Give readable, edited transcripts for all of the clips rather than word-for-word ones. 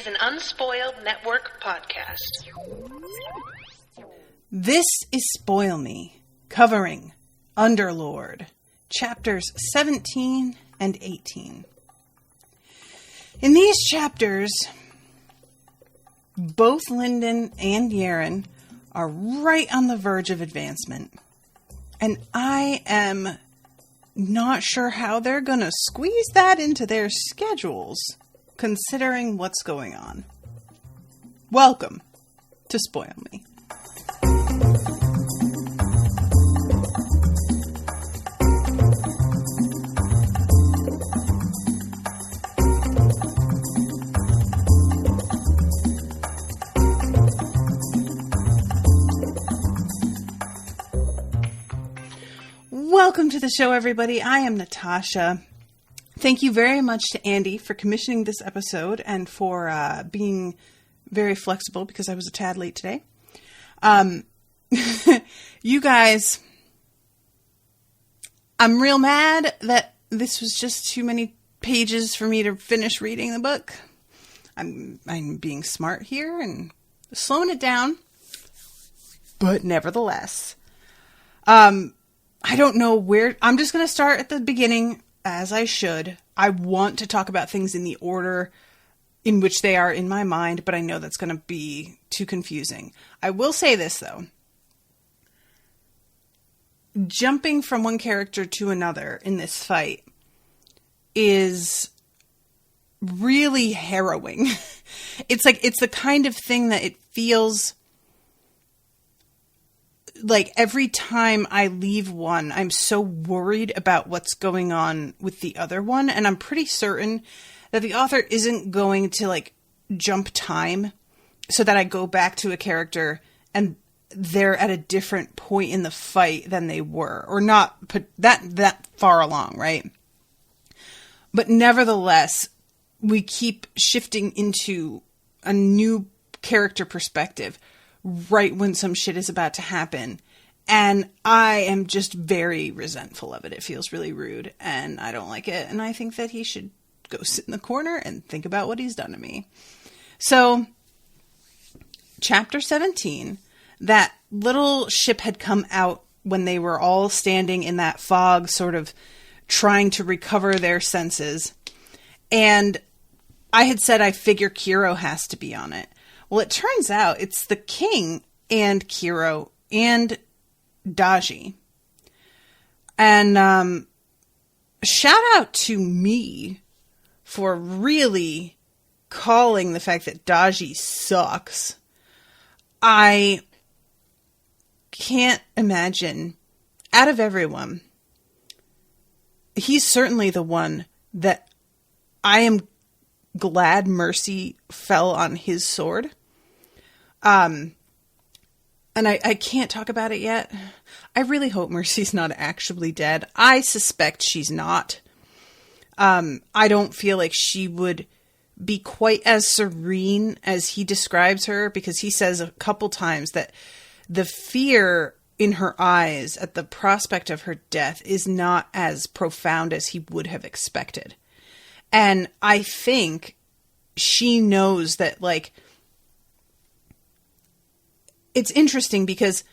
an Unspoiled Network podcast. This is Spoil Me, covering Underlord Chapters 17 and 18. In these chapters, both Lyndon and Yaren are right on the verge of advancement. And I am not sure how they're going to squeeze that into their schedules, considering what's going on. Welcome to Spoil Me. Welcome to the show, everybody. I am Natasha. Thank you very much to Andy for commissioning this episode and for being very flexible because I was a tad late today. You guys, I'm real mad that this was just too many pages for me to finish reading the book. I'm being smart here and slowing it down, but nevertheless, I don't know where. I'm just going to start at the beginning, as I should. I want to talk about things in the order in which they are in my mind, but I know that's going to be too confusing. I will say this, though. Jumping from one character to another in this fight is really harrowing. It's the kind of thing that it feels like every time I leave one, I'm so worried about what's going on with the other one. And I'm pretty certain that the author isn't going to jump time so that I go back to a character and they're at a different point in the fight than they were, or not put that far along. Right. But nevertheless, we keep shifting into a new character perspective right when some shit is about to happen. And I am just very resentful of it. It feels really rude and I don't like it. And I think that he should go sit in the corner and think about what he's done to me. So, chapter 17, that little ship had come out when they were all standing in that fog, sort of trying to recover their senses. And I had said I figure Kiro has to be on it. Well, it turns out it's the king and Kiro and Daji. And shout out to me for really calling the fact that Daji sucks. I can't imagine, out of everyone, he's certainly the one that I am glad mercy fell on his sword. And I can't talk about it yet. I really hope Mercy's not actually dead. I suspect she's not. I don't feel like she would be quite as serene as he describes her, because he says a couple times that the fear in her eyes at the prospect of her death is not as profound as he would have expected. And I think she knows that, it's interesting because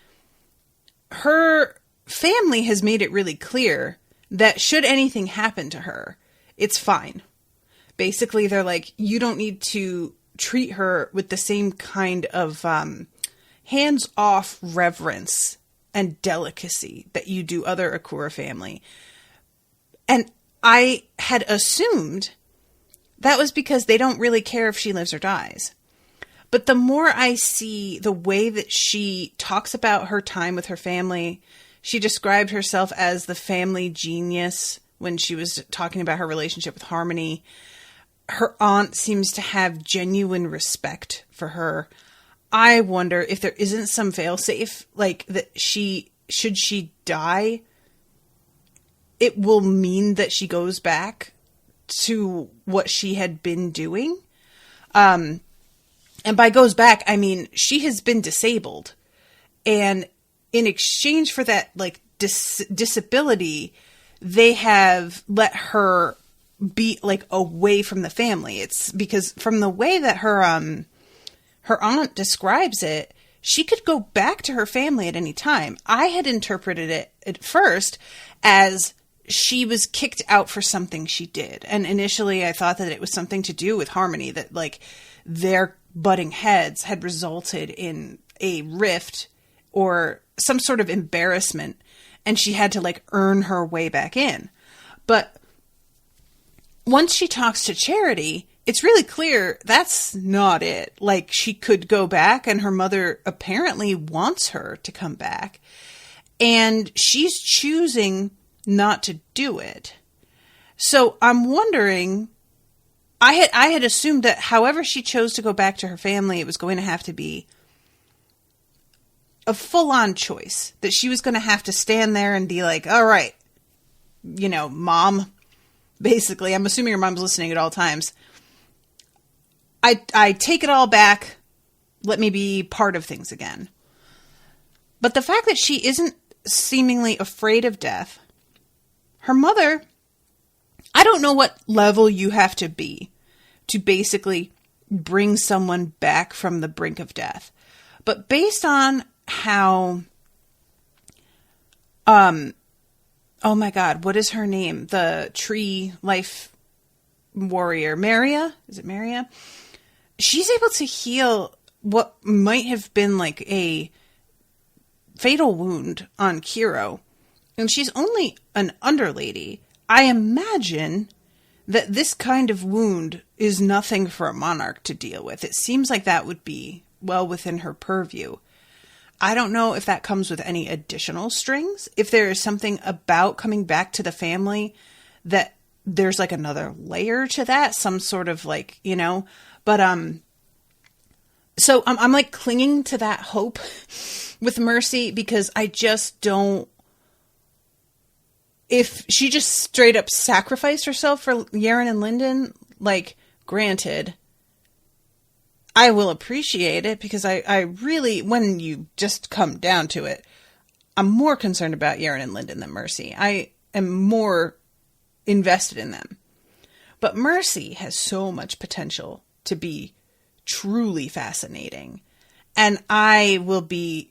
her family has made it really clear that should anything happen to her, it's fine. Basically, they're like, you don't need to treat her with the same kind of hands-off reverence and delicacy that you do other Akura family. And I had assumed that was because they don't really care if she lives or dies. But the more I see the way that she talks about her time with her family, she described herself as the family genius when she was talking about her relationship with Harmony. Her aunt seems to have genuine respect for her. I wonder if there isn't some failsafe, that should she die, it will mean that she goes back to what she had been doing. And by goes back, I mean, she has been disabled. And in exchange for that, disability, they have let her be like away from the family. It's because from the way that her aunt describes it, she could go back to her family at any time. I had interpreted it at first as she was kicked out for something she did. And initially I thought that it was something to do with Harmony, that like their butting heads had resulted in a rift or some sort of embarrassment, and she had to like earn her way back in. But once she talks to Charity, it's really clear that's not it. Like, she could go back, and her mother apparently wants her to come back, and she's choosing not to do it. So I'm wondering, I had assumed that however she chose to go back to her family, it was going to have to be a full-on choice, that she was going to have to stand there and be like, all right, you know, Mom, basically, I'm assuming your mom's listening at all times. I take it all back. Let me be part of things again. But the fact that she isn't seemingly afraid of death, her mother, I don't know what level you have to be to basically bring someone back from the brink of death. But based on how, oh my God, what is her name? The tree life warrior, Maria? Is it Maria? She's able to heal what might have been like a fatal wound on Kiro. And she's only an underlady. I imagine that this kind of wound is nothing for a monarch to deal with. It seems like that would be well within her purview. I don't know if that comes with any additional strings. If there is something about coming back to the family that there's like another layer to that, some sort of like, you know, but, so I'm like clinging to that hope with Mercy, because I just don't, if she just straight up sacrificed herself for Yaren and Lyndon, like, granted, I will appreciate it, because I really, when you just come down to it, I'm more concerned about Yaren and Lyndon than Mercy. I am more invested in them. But Mercy has so much potential to be truly fascinating. And I will be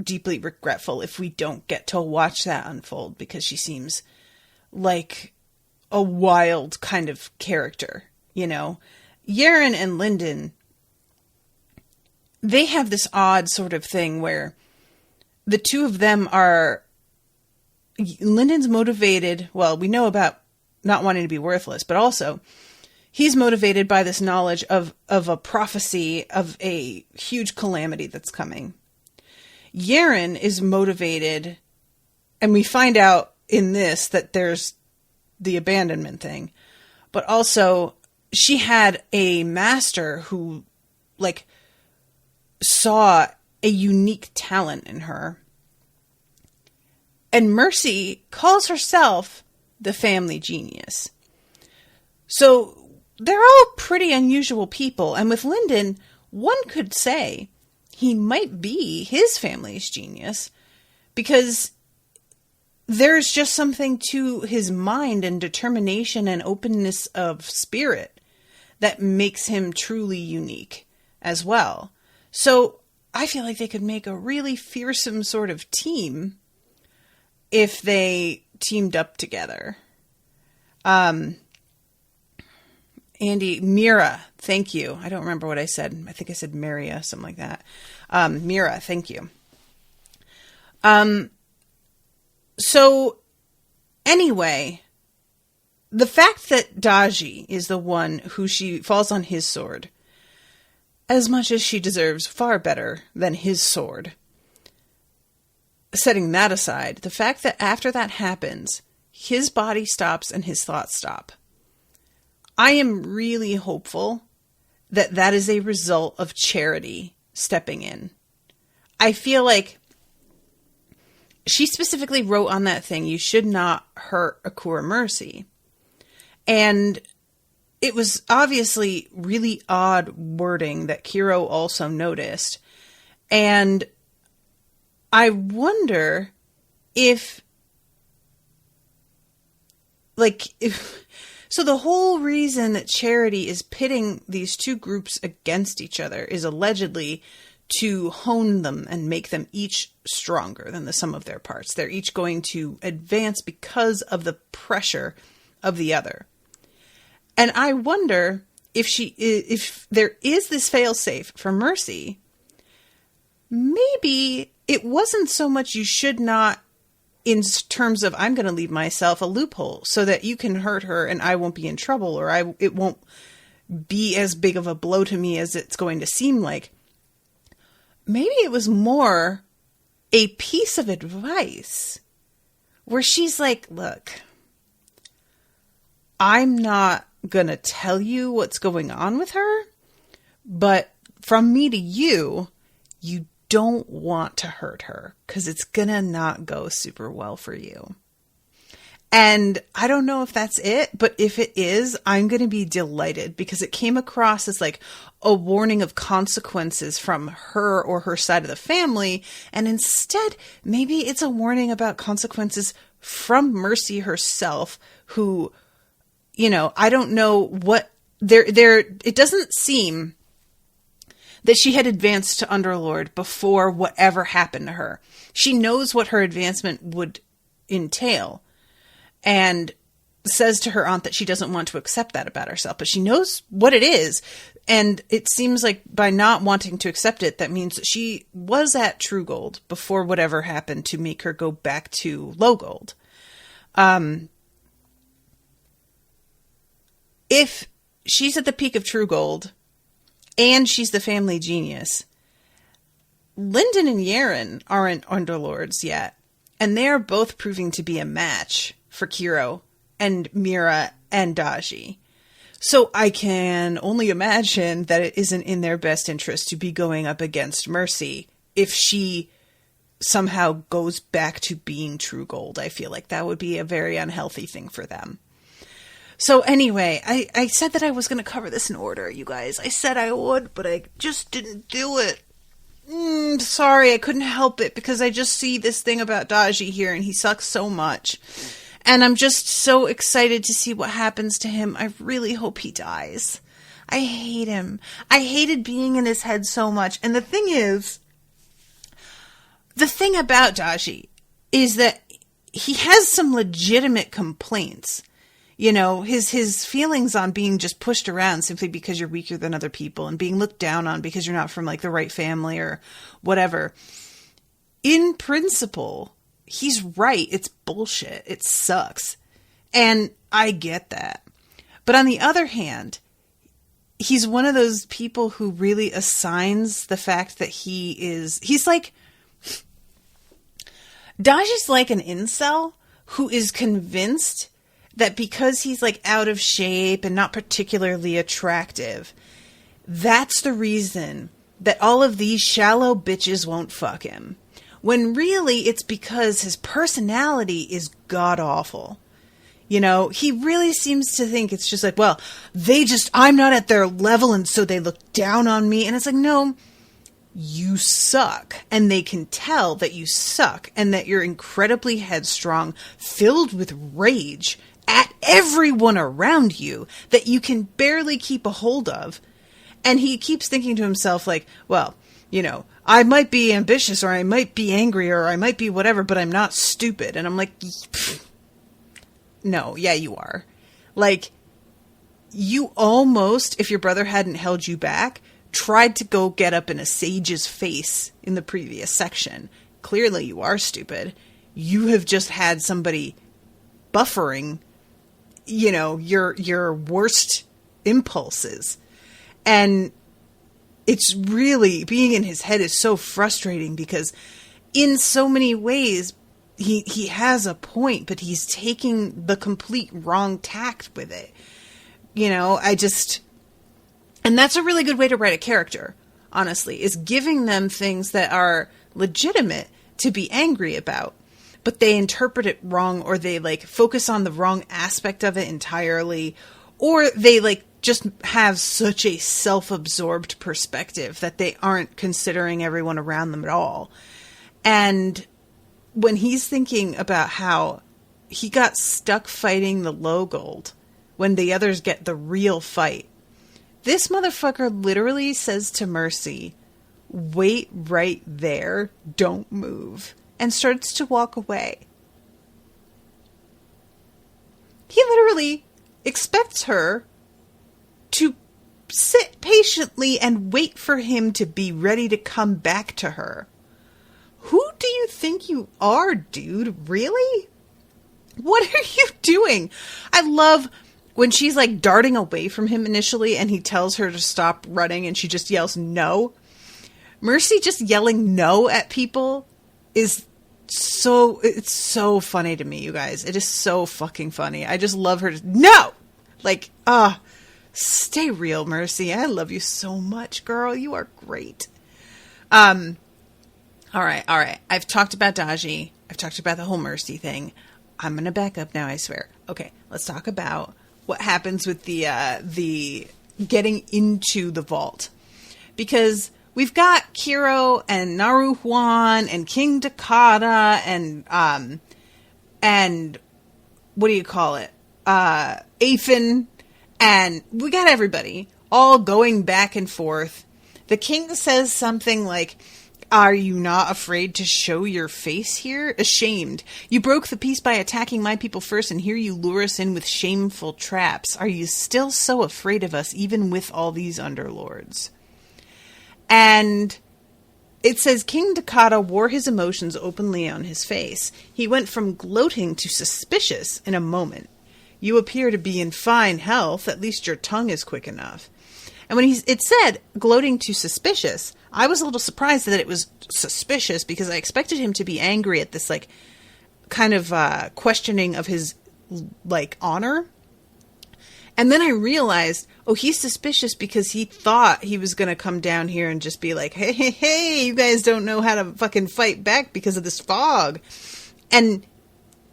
deeply regretful if we don't get to watch that unfold, because she seems like a wild kind of character, you know? Yaren and Lyndon, they have this odd sort of thing where the two of them are, Lyndon's motivated, well, we know about not wanting to be worthless, but also he's motivated by this knowledge of a prophecy of a huge calamity that's coming. Yaren is motivated, and we find out in this that there's the abandonment thing, but also she had a master who, like, saw a unique talent in her. And Mercy calls herself the family genius. So they're all pretty unusual people. And with Lyndon, one could say he might be his family's genius, because there's just something to his mind and determination and openness of spirit that makes him truly unique as well. So I feel like they could make a really fearsome sort of team if they teamed up together. Andy, Mira, thank you. I don't remember what I said. I think I said Maria, something like that. Mira, thank you. So anyway, the fact that Daji is the one who she falls on his sword, as much as she deserves far better than his sword, setting that aside, the fact that after that happens, his body stops and his thoughts stop. I am really hopeful that that is a result of Charity stepping in. I feel like she specifically wrote on that thing, you should not hurt Akura Mercy. And it was obviously really odd wording that Kiro also noticed. And I wonder if, like, if... So the whole reason that Charity is pitting these two groups against each other is allegedly to hone them and make them each stronger than the sum of their parts. They're each going to advance because of the pressure of the other. And I wonder if there is this fail-safe for Mercy, maybe it wasn't so much you should not, in terms of I'm going to leave myself a loophole so that you can hurt her and I won't be in trouble, or it won't be as big of a blow to me as it's going to seem like. Maybe it was more a piece of advice where she's like, look, I'm not going to tell you what's going on with her, but from me to you, you don't want to hurt her because it's going to not go super well for you. And I don't know if that's it, but if it is, I'm going to be delighted because it came across as like a warning of consequences from her or her side of the family. And instead, maybe it's a warning about consequences from Mercy herself, who, you know, I don't know what it doesn't seem that she had advanced to Underlord before whatever happened to her. She knows what her advancement would entail and says to her aunt that she doesn't want to accept that about herself, but she knows what it is. And it seems like by not wanting to accept it, that means that she was at True Gold before whatever happened to make her go back to Low Gold. If she's at the peak of True Gold and she's the family genius, Lyndon and Yaren aren't Underlords yet. And they're both proving to be a match for Kiro and Mira and Daji. So I can only imagine that it isn't in their best interest to be going up against Mercy if she somehow goes back to being True Gold. I feel like that would be a very unhealthy thing for them. So anyway, I said that I was going to cover this in order, you guys. I said I would, but I just didn't do it. Sorry, I couldn't help it because I just see this thing about Daji here and he sucks so much. And I'm just so excited to see what happens to him. I really hope he dies. I hate him. I hated being in his head so much. And the thing about Daji is that he has some legitimate complaints. You know, his feelings on being just pushed around simply because you're weaker than other people and being looked down on because you're not from like the right family or whatever. In principle, he's right. It's bullshit. It sucks. And I get that. But on the other hand, he's one of those people who really assigns the fact that he's like, Daji's like an incel who is convinced that because he's like out of shape and not particularly attractive, that's the reason that all of these shallow bitches won't fuck him. When really it's because his personality is god-awful. You know, he really seems to think it's just like, well, I'm not at their level and so they look down on me. And it's like, no, you suck. And they can tell that you suck and that you're incredibly headstrong, filled with rage at everyone around you that you can barely keep a hold of. And he keeps thinking to himself like, well, you know, I might be ambitious or I might be angry or I might be whatever, but I'm not stupid. And I'm like, no, yeah, you are. Like, you almost, if your brother hadn't held you back, tried to go get up in a sage's face in the previous section. Clearly you are stupid. You have just had somebody buffering, you know, your worst impulses. And it's really, being in his head is so frustrating because in so many ways he has a point, but he's taking the complete wrong tact with it. You know, and that's a really good way to write a character, honestly, is giving them things that are legitimate to be angry about, but they interpret it wrong, or they like focus on the wrong aspect of it entirely, or they like just have such a self-absorbed perspective that they aren't considering everyone around them at all. And when he's thinking about how he got stuck fighting the Low Gold when the others get the real fight. This motherfucker literally says to Mercy, "Wait right there, don't move," and starts to walk away. He literally expects her to sit patiently and wait for him to be ready to come back to her. Who do you think you are, dude? Really? What are you doing? I love when she's like darting away from him initially and he tells her to stop running and she just yells no. Mercy just yelling no at people is it's so funny to me, you guys. It is so fucking funny. I just love her. No! Like, stay real, Mercy. I love you so much, girl. You are great. All right. I've talked about Daji. I've talked about the whole Mercy thing. I'm going to back up now, I swear. Okay, let's talk about what happens with the getting into the vault. Because we've got Kiro and Naru Huan and King Dakota and what do you call it? Aphin, and we got everybody all going back and forth. The king says something like, "Are you not afraid to show your face here? Ashamed. You broke the peace by attacking my people first, and here you lure us in with shameful traps. Are you still so afraid of us, even with all these underlords?" And it says King Dakota wore his emotions openly on his face. He went from gloating to suspicious in a moment. "You appear to be in fine health. At least your tongue is quick enough." And when it said gloating to suspicious, I was a little surprised that it was suspicious because I expected him to be angry at this, like, kind of questioning of his, like, honor. And then I realized, oh, he's suspicious because he thought he was going to come down here and just be like, hey, you guys don't know how to fucking fight back because of this fog. And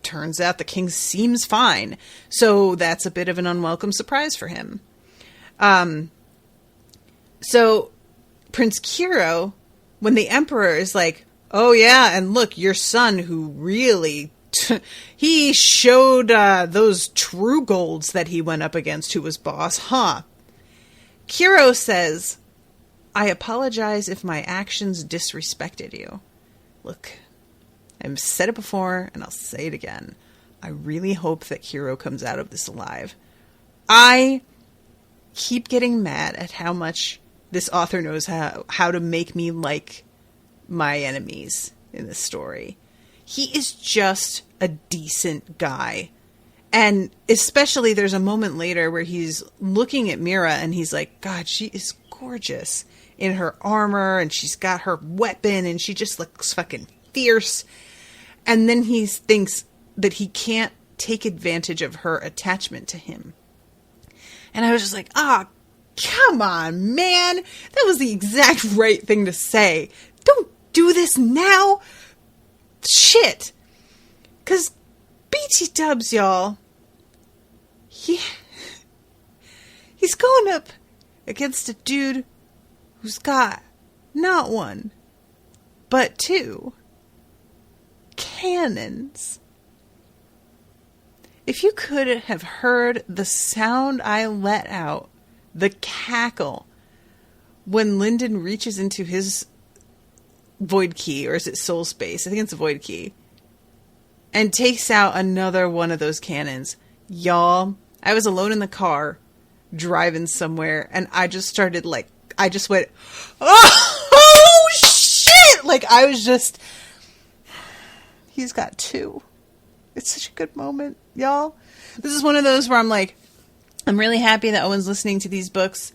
turns out the king seems fine. So that's a bit of an unwelcome surprise for him. So Prince Kiro, when the emperor is like, "Oh yeah, and look, your son who really, he showed those true golds that he went up against who was boss, huh?" Kiro says, "I apologize if my actions disrespected you. Look, I've said it before and I'll say it again. I really hope that Kiro comes out of this alive." I keep getting mad at how much this author knows how to make me like my enemies in this story. He is just a decent guy. And especially there's a moment later where he's looking at Mira and he's like, "God, she is gorgeous in her armor and she's got her weapon and she just looks fucking fierce." And then he thinks that he can't take advantage of her attachment to him. And I was just like, come on, man. That was the exact right thing to say. Don't do this now. Shit. Because BT Dubs, y'all, he's going up against a dude who's got not one, but two cannons. If you could have heard the sound I let out, the cackle, when Lyndon reaches into his void key, or is it soul space? I think it's a void key, and takes out another one of those cannons. Y'all, I was alone in the car driving somewhere and I just started I just went, oh shit! Like I was just, he's got two. It's such a good moment, y'all. This is one of those where I'm like, I'm really happy that Owen's listening to these books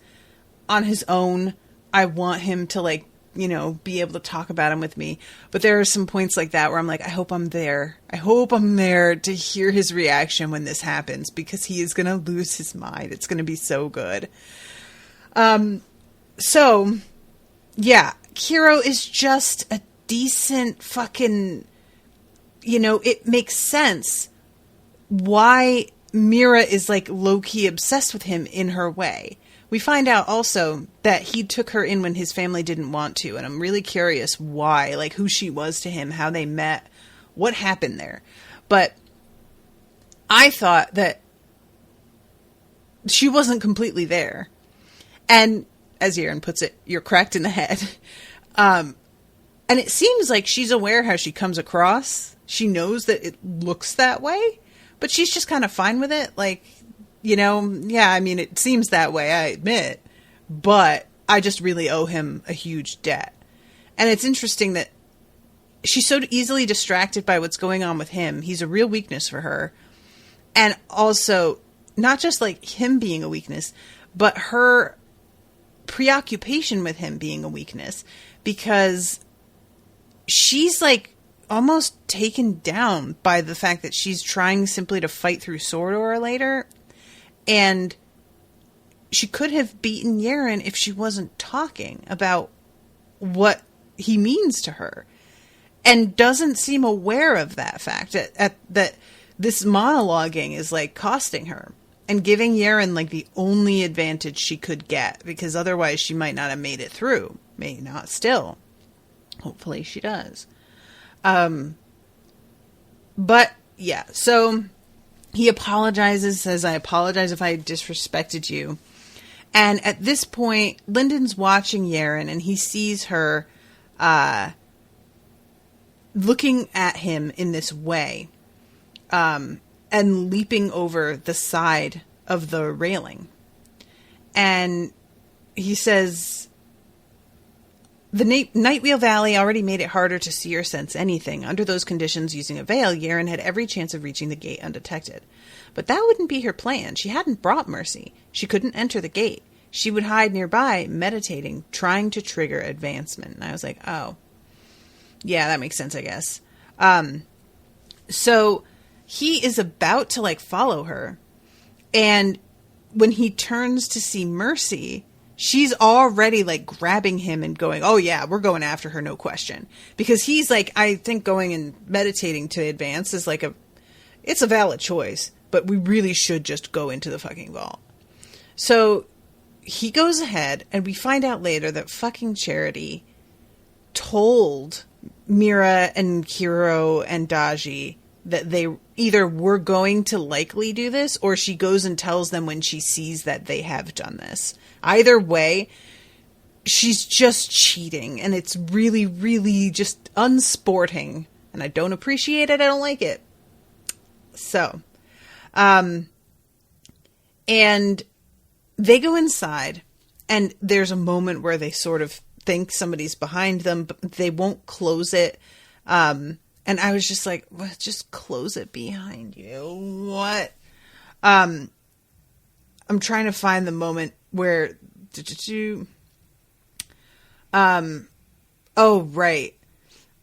on his own. I want him to be able to talk about them with me. But there are some points like that where I'm like, I hope I'm there. I hope I'm there to hear his reaction when this happens, because he is going to lose his mind. It's going to be so good. So, yeah, Kiro is just a decent fucking, it makes sense why Mira is low-key obsessed with him in her way. We find out also that he took her in when his family didn't want to, and I'm really curious why, who she was to him, how they met, what happened there. But I thought that she wasn't completely there. And as Yaren puts it, you're cracked in the head. And it seems like she's aware how she comes across. She knows that it looks that way, but she's just kind of fine with it. Like, yeah, I mean, it seems that way, I admit, but I just really owe him a huge debt. And it's interesting that she's so easily distracted by what's going on with him. He's a real weakness for her. And also, not just like him being a weakness, but her preoccupation with him being a weakness, because she's like almost taken down by the fact that she's trying simply to fight through Sordor later. And she could have beaten Yaren if she wasn't talking about what he means to her, and doesn't seem aware of that fact that this monologuing is like costing her and giving Yaren like the only advantage she could get, because otherwise she might not have made it through. May not still. Hopefully she does. But yeah, so he apologizes, says, "I apologize if I disrespected you." And at this point, Lyndon's watching Yaren, and he sees her looking at him in this way, and leaping over the side of the railing. And he says, "The Nightwheel Valley already made it harder to see or sense anything. Under those conditions, using a veil, Yaren had every chance of reaching the gate undetected. But that wouldn't be her plan. She hadn't brought mercy. She couldn't enter the gate. She would hide nearby, meditating, trying to trigger advancement." And I was like, oh, yeah, that makes sense, I guess. So he is about to like follow her. And when he turns to see Mercy, she's already like grabbing him and going, "Oh yeah, we're going after her, no question." Because he's like, I think going and meditating to advance is like it's a valid choice, but we really should just go into the fucking vault. So he goes ahead, and we find out later that fucking Charity told Mira and Kiro and Daji that they either were going to likely do this, or she goes and tells them when she sees that they have done this. Either way, she's just cheating, and it's really, really just unsporting, and I don't appreciate it. I don't like it. So, and they go inside, and there's a moment where they sort of think somebody's behind them, but they won't close it. And I was just like, well, just close it behind you. What? I'm trying to find the moment where, oh, right.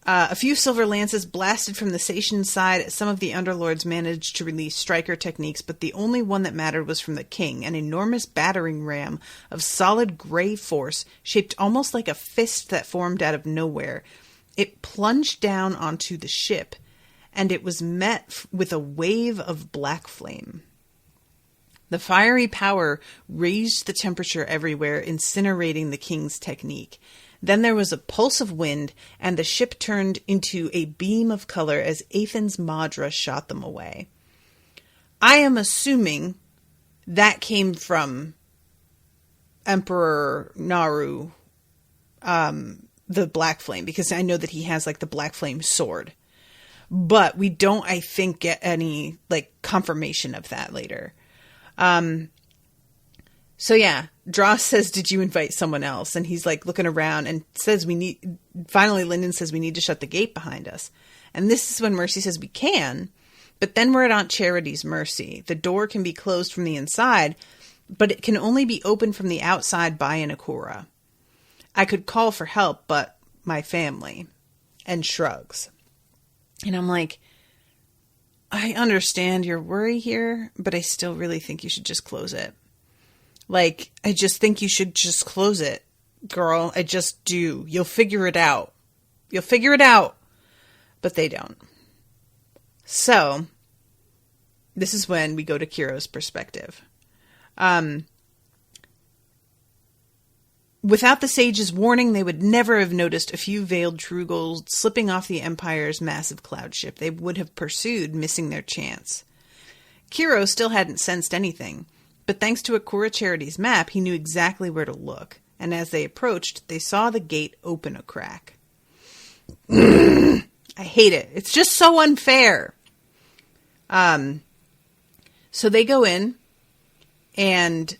A few silver lances blasted from the station side. Some of the Underlords managed to release striker techniques, but the only one that mattered was from the king, an enormous battering ram of solid gray force, shaped almost like a fist that formed out of nowhere. It plunged down onto the ship, and it was met with a wave of black flame. The fiery power raised the temperature everywhere, incinerating the king's technique. Then there was a pulse of wind, and the ship turned into a beam of color as Athen's Madra shot them away. I am assuming that came from Emperor Naru, the Black Flame, because I know that he has like the Black Flame sword. But we don't, I think, get any like confirmation of that later. So yeah, Dross says, "Did you invite someone else?" And he's like looking around and says, finally Lyndon says, "We need to shut the gate behind us." And this is when Mercy says we can, but then we're at Aunt Charity's mercy. The door can be closed from the inside, but it can only be opened from the outside by an Akura. I could call for help, but my family. And shrugs. And I'm like, I understand your worry here, but I still really think you should just close it. Like, I just think you should just close it, girl. I just do. You'll figure it out. You'll figure it out. But they don't. So, this is when we go to Kiro's perspective. Without the sage's warning, they would never have noticed a few veiled Trugals slipping off the Empire's massive cloud ship. They would have pursued, missing their chance. Kiro still hadn't sensed anything. But thanks to Akura Charity's map, he knew exactly where to look. And as they approached, they saw the gate open a crack. I hate it. It's just so unfair. So they go in, and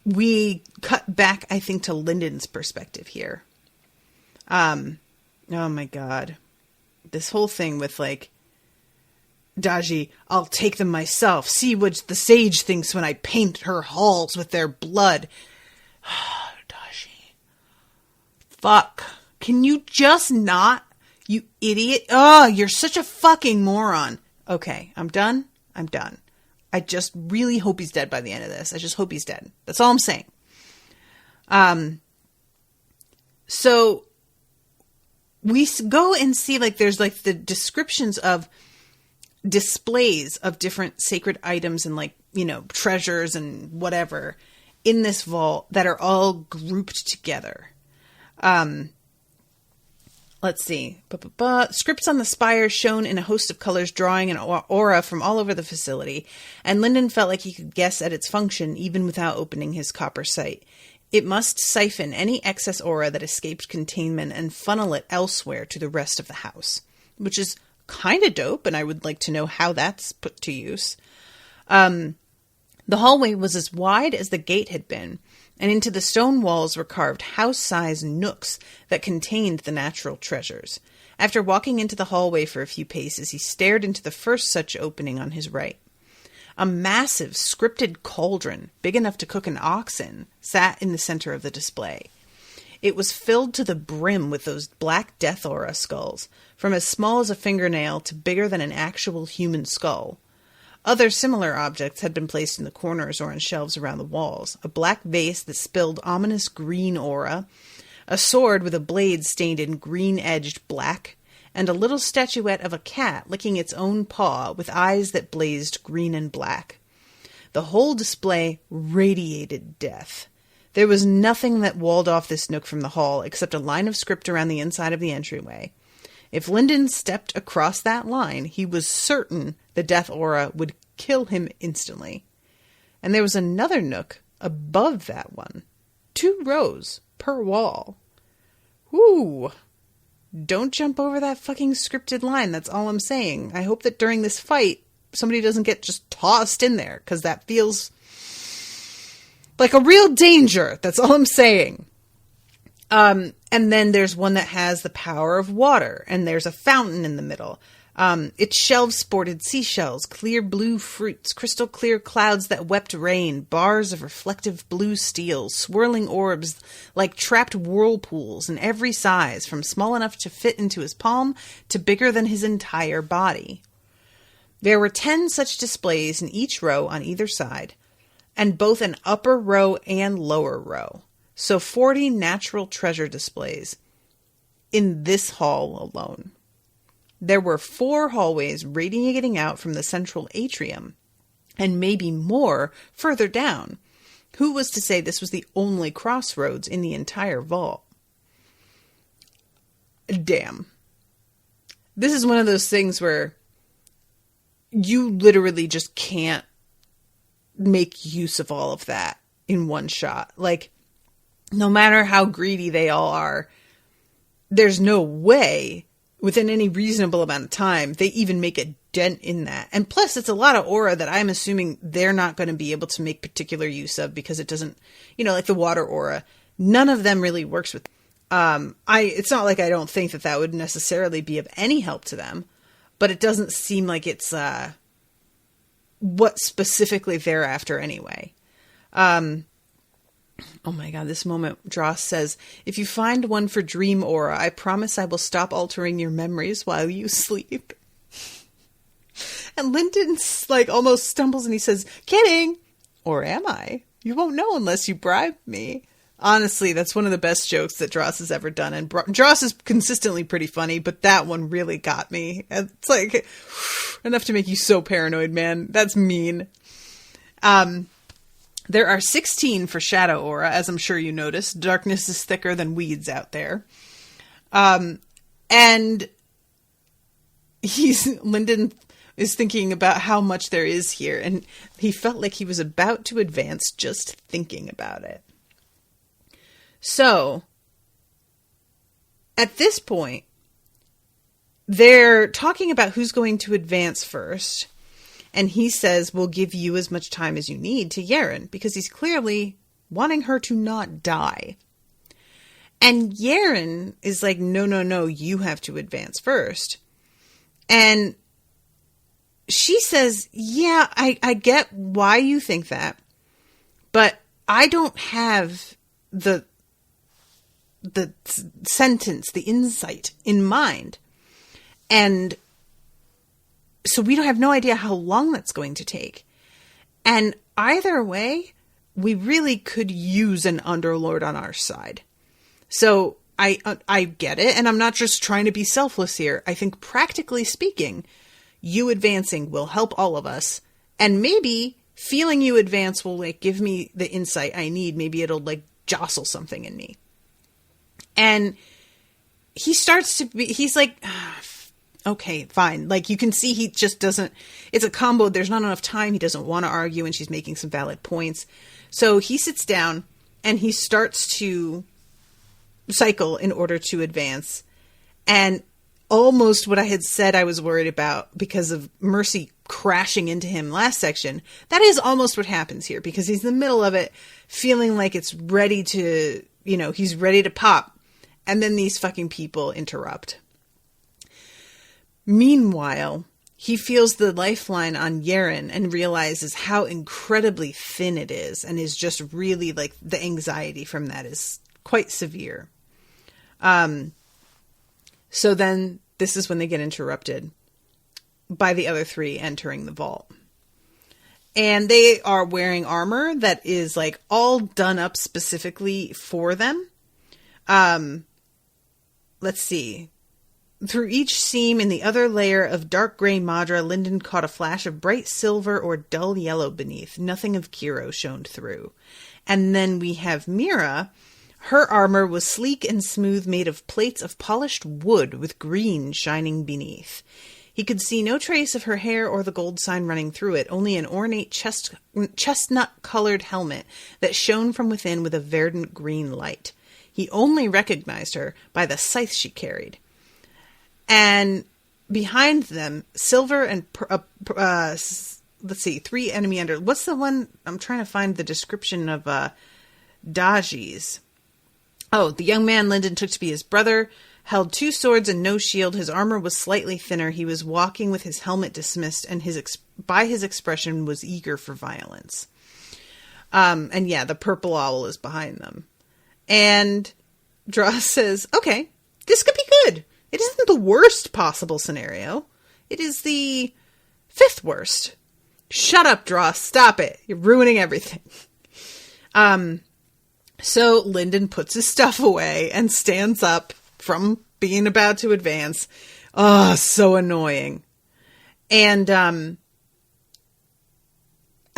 we cut back, I think, to Lyndon's perspective here. Oh my God. This whole thing with, like, Daji, I'll take them myself. See what the sage thinks when I paint her halls with their blood. Daji. Fuck. Can you just not? You idiot. Oh, you're such a fucking moron. Okay, I'm done. I just really hope he's dead by the end of this. I just hope he's dead. That's all I'm saying. So we go and see, like, there's, like, the descriptions of displays of different sacred items and, like, you know, treasures and whatever in this vault that are all grouped together. Let's see. Scripts on the spire shown in a host of colors, drawing an aura from all over the facility, and Lyndon felt like he could guess at its function even without opening his copper sight. It must siphon any excess aura that escaped containment and funnel it elsewhere to the rest of the house, which is kind of dope, and I would like to know how that's put to use. The hallway was as wide as the gate had been, and into the stone walls were carved house-sized nooks that contained the natural treasures. After walking into the hallway for a few paces, he stared into the first such opening on his right. A massive, scripted cauldron, big enough to cook an ox in, sat in the center of the display. It was filled to the brim with those black death aura skulls, from as small as a fingernail to bigger than an actual human skull. Other similar objects had been placed in the corners or on shelves around the walls. A black vase that spilled ominous green aura, a sword with a blade stained in green-edged black, and a little statuette of a cat licking its own paw with eyes that blazed green and black. The whole display radiated death. There was nothing that walled off this nook from the hall except a line of script around the inside of the entryway. If Lyndon stepped across that line, he was certain the death aura would kill him instantly. And there was another nook above that one. 2 rows per wall. Whoo! Don't jump over that fucking scripted line, that's all I'm saying. I hope that during this fight, somebody doesn't get just tossed in there, because that feels like a real danger. That's all I'm saying. And then there's one that has the power of water, and there's a fountain in the middle. Its shelves sported seashells, clear blue fruits, crystal clear clouds that wept rain, bars of reflective blue steel, swirling orbs like trapped whirlpools in every size, from small enough to fit into his palm to bigger than his entire body. There were 10 such displays in each row on either side, and both an upper row and lower row. So 40 natural treasure displays in this hall alone. There were 4 hallways radiating out from the central atrium, and maybe more further down. Who was to say this was the only crossroads in the entire vault? Damn. This is one of those things where you literally just can't make use of all of that in one shot. Like, no matter how greedy they all are, there's no way within any reasonable amount of time they even make a dent in that. And plus, it's a lot of aura that I'm assuming they're not going to be able to make particular use of, because it doesn't, like the water aura, none of them really works with. It's not like I don't think that would necessarily be of any help to them, but it doesn't seem like it's what specifically they're after anyway. Oh my god, this moment, Dross says, if you find one for dream aura, I promise I will stop altering your memories while you sleep. And Lyndon, almost stumbles and he says, kidding! Or am I? You won't know unless you bribe me. Honestly, that's one of the best jokes that Dross has ever done. And Dross is consistently pretty funny, but that one really got me. It's enough to make you so paranoid, man. That's mean. There are 16 for Shadow Aura, as I'm sure you noticed. Darkness is thicker than weeds out there. And Lyndon is thinking about how much there is here, and he felt like he was about to advance just thinking about it. So, at this point, they're talking about who's going to advance first, and he says, we'll give you as much time as you need to Yaren, because he's clearly wanting her to not die. And Yaren is like, no, you have to advance first. And she says, yeah, I get why you think that, but I don't have the sentence, the insight in mind. And so we don't have no idea how long that's going to take. And either way, we really could use an Underlord on our side. So I get it, and I'm not just trying to be selfless here. I think practically speaking, you advancing will help all of us, and maybe feeling you advance will like give me the insight I need. Maybe it'll like jostle something in me. And he starts to be, he's like, okay, fine. Like you can see he just doesn't, it's a combo. There's not enough time. He doesn't want to argue, and she's making some valid points. So he sits down and he starts to cycle in order to advance. And almost what I had said I was worried about because of Mercy crashing into him last section, that is almost what happens here, because he's in the middle of it, feeling like it's ready to, you know, he's ready to pop. And then these fucking people interrupt. Meanwhile, he feels the lifeline on Yaren and realizes how incredibly thin it is, and is just really like the anxiety from that is quite severe. So then this is when they get interrupted by the other three entering the vault. And they are wearing armor that is like all done up specifically for them. Let's see. Through each seam in the other layer of dark gray Madra, Linden caught a flash of bright silver or dull yellow beneath. Nothing of Kiro shone through. And then we have Mira. Her armor was sleek and smooth, made of plates of polished wood with green shining beneath. He could see no trace of her hair or the gold sign running through it, only an ornate chestnut-colored helmet that shone from within with a verdant green light. He only recognized her by the scythe she carried. And behind them, Silver and, let's see, three enemy under... What's the one? I'm trying to find the description of Daji's. Oh, the young man Linden took to be his brother held 2 swords and no shield. His armor was slightly thinner. He was walking with his helmet dismissed, and by his expression was eager for violence. And yeah, the purple owl is behind them. And Dross says, okay, this could be good. It isn't the worst possible scenario. It is the 5th worst. Shut up, Dross. Stop it. You're ruining everything. So Linden puts his stuff away and stands up from being about to advance. Oh, so annoying. And I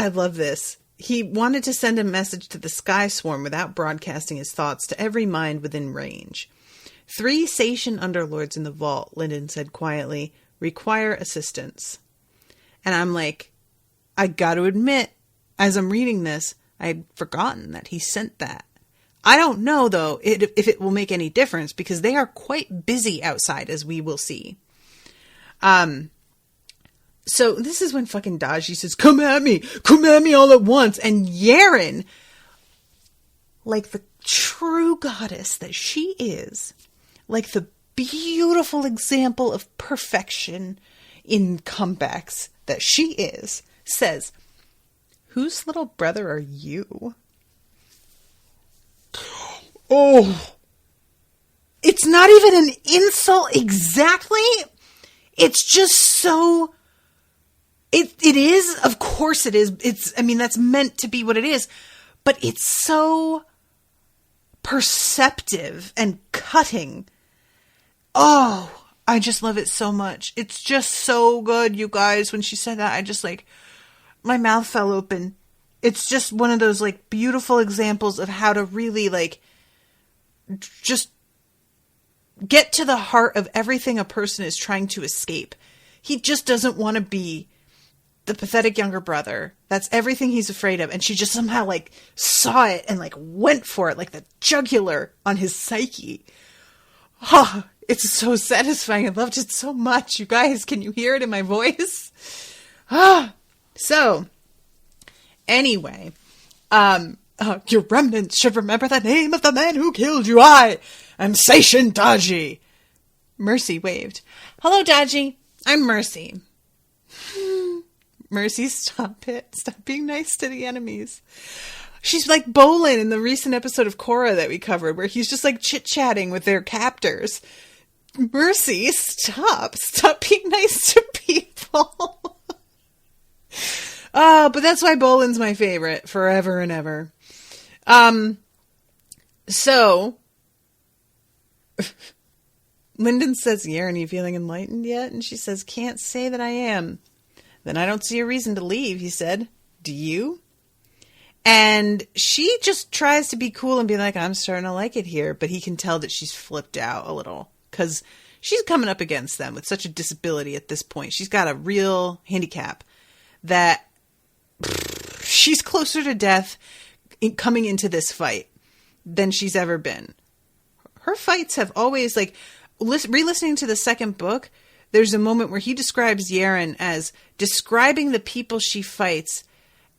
love this. He wanted to send a message to the Sky Swarm without broadcasting his thoughts to every mind within range. 3 Satian Underlords in the vault, Linden said quietly, require assistance. And I'm like, I got to admit, as I'm reading this, I'd forgotten that he sent that. I don't know, though, if it will make any difference, because they are quite busy outside, as we will see. So this is when fucking Daji says, come at me all at once. And Yaren, like the true goddess that she is, like the beautiful example of perfection in comebacks that she is, says, whose little brother are you? Oh, it's not even an insult exactly. It's just so, it is, of course it is. I mean, that's meant to be what it is, but it's so perceptive and cutting. Oh, I just love it so much. It's just so good, you guys. When she said that, I just like, my mouth fell open. It's just one of those like beautiful examples of how to really like just get to the heart of everything a person is trying to escape. He just doesn't want to be the pathetic younger brother. That's everything he's afraid of. And she just somehow like saw it and like went for it, like the jugular on his psyche. Oh, it's so satisfying. I loved it so much. You guys, can you hear it in my voice? So anyway, your remnants should remember the name of the man who killed you. I am Seishin Daji. Mercy waved. Hello, Daji. I'm Mercy. Mercy, stop it. Stop being nice to the enemies. She's like Bolin in the recent episode of Korra that we covered, where he's just like chit-chatting with their captors. Mercy, stop. Stop being nice to people. But that's why Bolin's my favorite forever and ever. So Lyndon says, Yaren, are you feeling enlightened yet? And she says, can't say that I am. Then I don't see a reason to leave, he said. Do you? And she just tries to be cool and be like, I'm starting to like it here. But he can tell that she's flipped out a little because she's coming up against them with such a disability at this point. She's got a real handicap that she's closer to death coming into this fight than she's ever been. Her fights have always, like, re-listening to the second book, there's a moment where he describes Yaren as describing the people she fights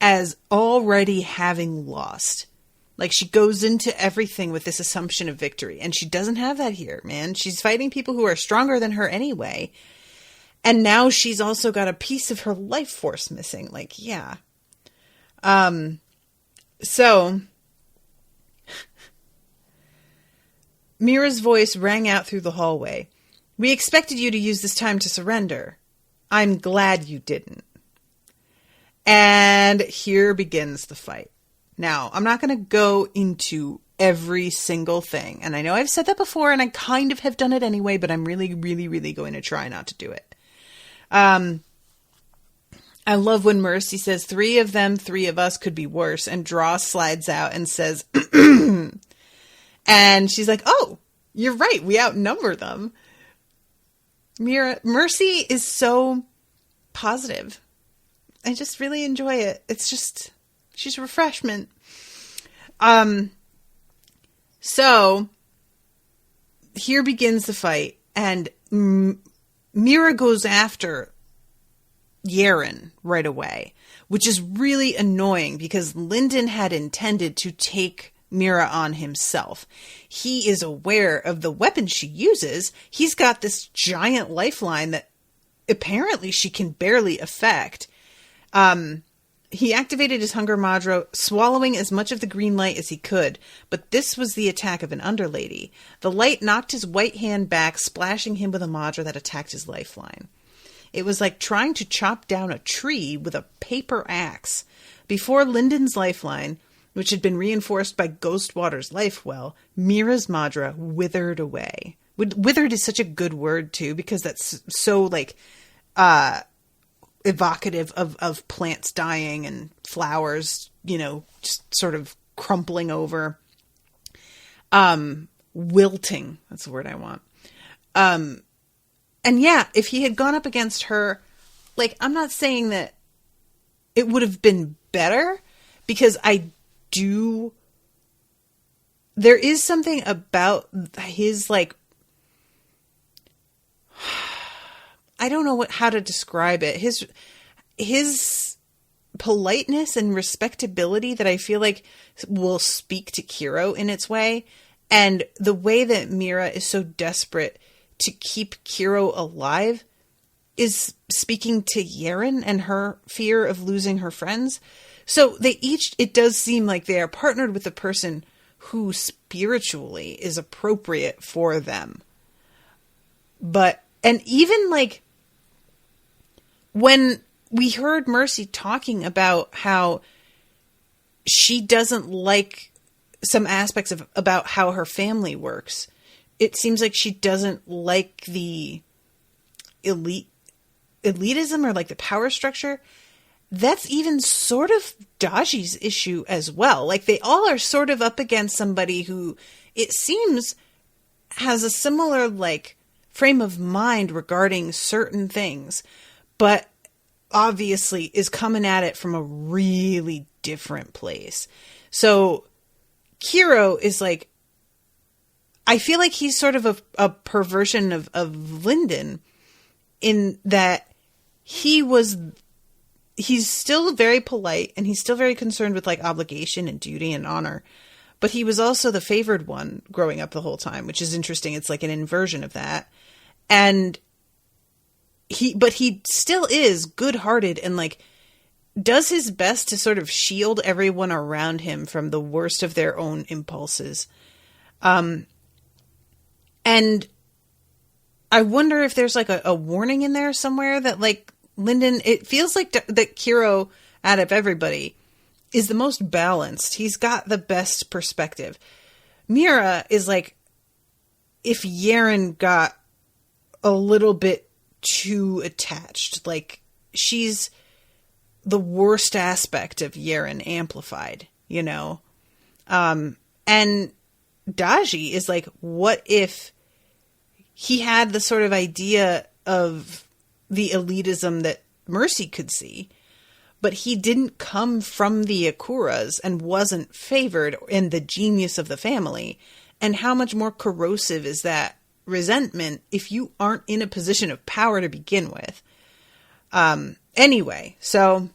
as already having lost. Like, she goes into everything with this assumption of victory. And she doesn't have that here, man. She's fighting people who are stronger than her anyway. And now she's also got a piece of her life force missing. Like, yeah. So Mira's voice rang out through the hallway. We expected you to use this time to surrender. I'm glad you didn't. And here begins the fight. Now, I'm not going to go into every single thing. And I know I've said that before, and I kind of have done it anyway, but I'm really, really, really going to try not to do it. I love when Mercy says, 3 of them, 3 of us could be worse. And Dross slides out and says, and she's like, oh, you're right. We outnumber them. Mercy is so positive. I just really enjoy it. It's just, she's a refreshment. So here begins the fight, and Mira goes after Yaren right away, which is really annoying because Lyndon had intended to take Mira on himself. He is aware of the weapon she uses. He's got this giant lifeline that apparently she can barely affect. He activated his Hunger Madra, swallowing as much of the green light as he could, but this was the attack of an Underlady. The light knocked his white hand back, splashing him with a Madra that attacked his lifeline. It was like trying to chop down a tree with a paper axe. Before Lyndon's lifeline, which had been reinforced by Ghostwater's life well, Mira's Madra withered away. Withered is such a good word, too, because that's so, like, evocative of plants dying and flowers, you know, just sort of crumpling over. Wilting. That's the word I want. And yeah, if he had gone up against her, like, I'm not saying that it would have been better, because there is something about his, like, I don't know how to describe it. His politeness and respectability that I feel like will speak to Kiro in its way. And the way that Mira is so desperate to keep Kiro alive is speaking to Yaren and her fear of losing her friends. So it does seem like they are partnered with the person who spiritually is appropriate for them. And even like, when we heard Mercy talking about how she doesn't like some aspects about how her family works, it seems like she doesn't like the elitism or like the power structure. That's even sort of Daji's issue as well. Like, they all are sort of up against somebody who, it seems, has a similar, like, frame of mind regarding certain things, but obviously is coming at it from a really different place. So Kiro is like, I feel like he's sort of a perversion of Lyndon, in that he's still very polite and he's still very concerned with like obligation and duty and honor, but he was also the favored one growing up the whole time, which is interesting. It's like an inversion of that. And he still is good-hearted and like does his best to sort of shield everyone around him from the worst of their own impulses. And I wonder if there's like a warning in there somewhere that like Lyndon, it feels like that Kiro out of everybody is the most balanced. He's got the best perspective. Mira is like, if Yaren got a little bit too attached, like she's the worst aspect of Yaren amplified, you know? And Daji is like, what if he had the sort of idea of the elitism that Mercy could see, but he didn't come from the Akuras and wasn't favored in the genius of the family. And how much more corrosive is that resentment if you aren't in a position of power to begin with? Anyway, so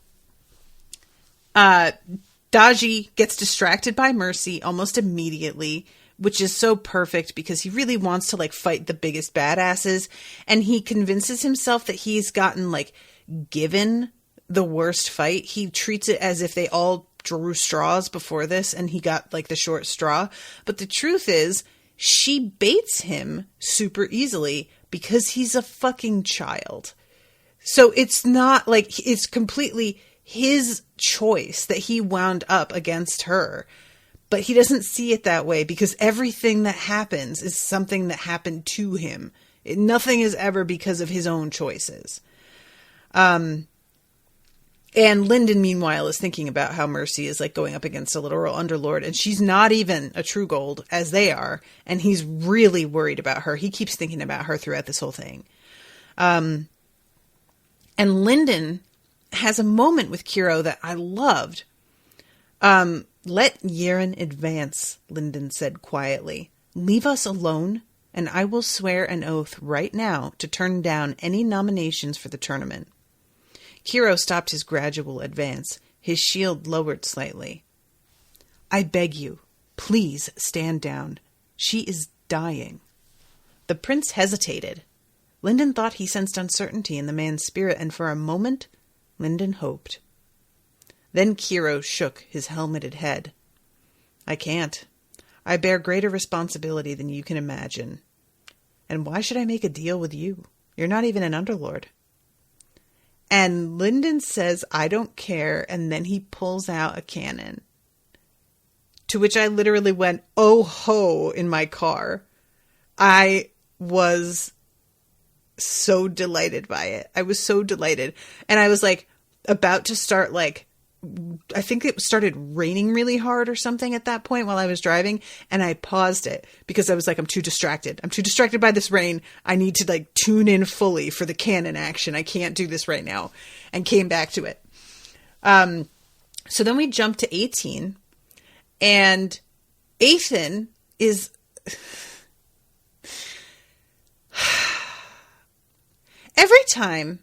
Daji gets distracted by Mercy almost immediately, which is so perfect because he really wants to like fight the biggest badasses, and he convinces himself that he's gotten like given the worst fight. He treats it as if they all drew straws before this and he got like the short straw. But the truth is, she baits him super easily because he's a fucking child. So it's not like it's completely his choice that he wound up against her. But he doesn't see it that way because everything that happens is something that happened to him. Nothing is ever because of his own choices. And Lyndon, meanwhile, is thinking about how Mercy is like going up against a literal underlord, and she's not even a true gold as they are. And he's really worried about her. He keeps thinking about her throughout this whole thing. And Lyndon has a moment with Kiro that I loved. Let Yaren advance, Lyndon said quietly. Leave us alone, and I will swear an oath right now to turn down any nominations for the tournament. Kiro stopped his gradual advance, his shield lowered slightly. I beg you, please stand down. She is dying. The prince hesitated. Lyndon thought he sensed uncertainty in the man's spirit, and for a moment, Lyndon hoped. Then Kiro shook his helmeted head. I can't. I bear greater responsibility than you can imagine. And why should I make a deal with you? You're not even an underlord. And Lyndon says, I don't care, and then he pulls out a cannon. To which I literally went, oh ho, in my car. I was so delighted by it. I was so delighted. And I was like, about to start like, I think it started raining really hard or something at that point while I was driving, and I paused it because I was like, I'm too distracted. I'm too distracted by this rain. I need to like tune in fully for the cannon action. I can't do this right now, and came back to it. So then we jumped to 18, and Ethan is every time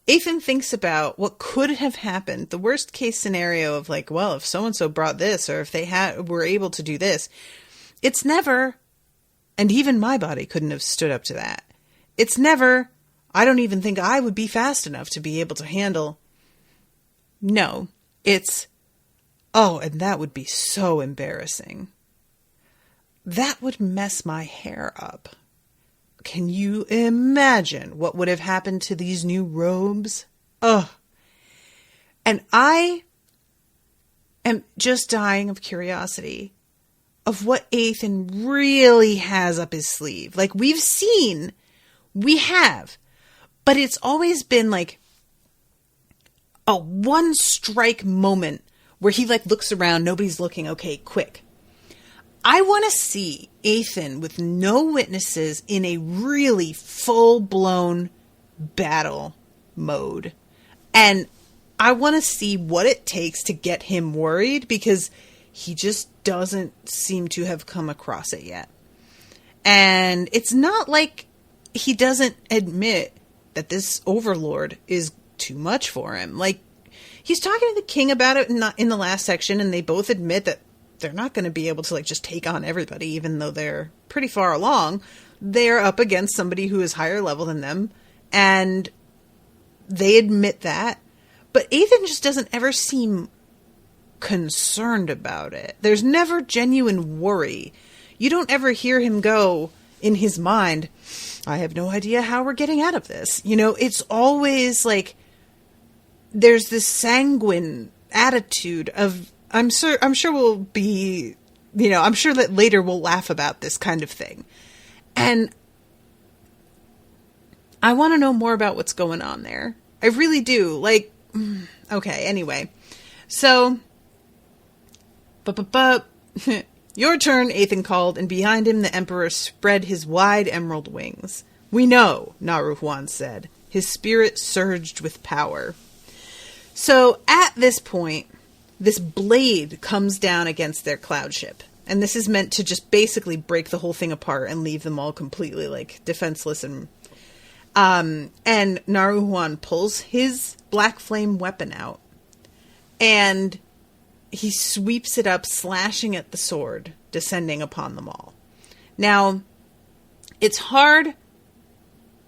Ethan thinks about what could have happened, the worst case scenario of like, well, if so-and-so brought this, or if they were able to do this, it's never, and even my body couldn't have stood up to that. It's never, I don't even think I would be fast enough to be able to handle. No, it's, oh, and that would be so embarrassing. That would mess my hair up. Can you imagine what would have happened to these new robes? Ugh. And I am just dying of curiosity of what Ethan really has up his sleeve. Like, we have, but it's always been like a one strike moment where he like looks around, nobody's looking, okay, quick. I want to see Ethan with no witnesses in a really full-blown battle mode. And I want to see what it takes to get him worried, because he just doesn't seem to have come across it yet. And it's not like he doesn't admit that this overlord is too much for him. Like, he's talking to the king about it in the last section, and they both admit that they're not going to be able to, like, just take on everybody, even though they're pretty far along. They're up against somebody who is higher level than them, and they admit that. But Ethan just doesn't ever seem concerned about it. There's never genuine worry. You don't ever hear him go, in his mind, I have no idea how we're getting out of this. You know, it's always like there's this sanguine attitude of, I'm sure we'll be, you know, I'm sure that later we'll laugh about this kind of thing. And I want to know more about what's going on there. I really do. Like, okay, anyway. So, your turn, Ethan called, and behind him the Emperor spread his wide emerald wings. We know, Naru Huan said. His spirit surged with power. So, at this point, this blade comes down against their cloud ship. And this is meant to just basically break the whole thing apart and leave them all completely, like, defenseless. And Naru Huan pulls his black flame weapon out. And he sweeps it up, slashing at the sword, descending upon them all. Now, it's hard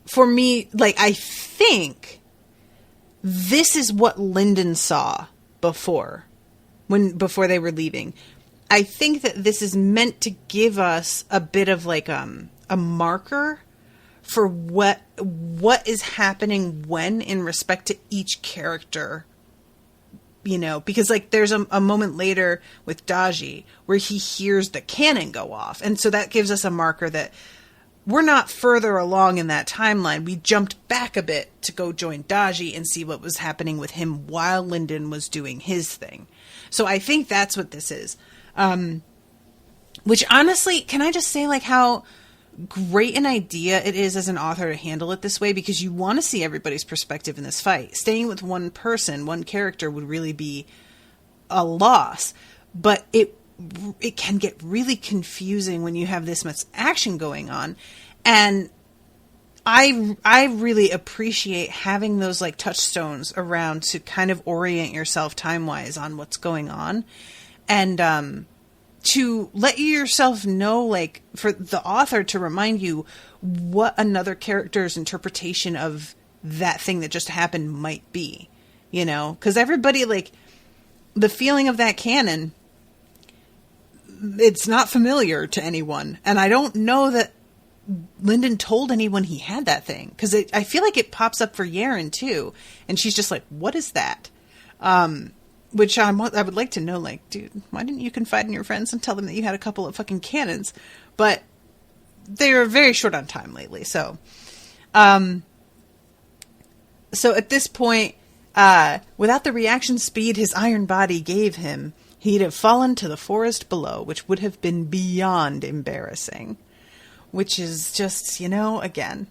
for me, like, I think this is what Lyndon saw before they were leaving. I think that this is meant to give us a bit of, like, a marker for what is happening when in respect to each character. You know, because, like, there's a moment later with Daji where he hears the cannon go off. And so that gives us a marker that we're not further along in that timeline. We jumped back a bit to go join Daji and see what was happening with him while Lyndon was doing his thing. So I think that's what this is. Which, honestly, can I just say, like, how great an idea it is as an author to handle it this way, because you want to see everybody's perspective in this fight. Staying with one person, one character, would really be a loss, but it can get really confusing when you have this much action going on. And I really appreciate having those, like, touchstones around to kind of orient yourself time-wise on what's going on, and to let yourself know, like, for the author to remind you what another character's interpretation of that thing that just happened might be, you know? Because everybody, like, the feeling of that cannon, it's not familiar to anyone. And I don't know that Lyndon told anyone he had that thing. Because I feel like it pops up for Yaren, too. And she's just like, what is that? Which I would like to know, like, dude, why didn't you confide in your friends and tell them that you had a couple of fucking cannons? But they're very short on time lately, so. So at this point, without the reaction speed his iron body gave him, he'd have fallen to the forest below, which would have been beyond embarrassing. Which is just, you know, again.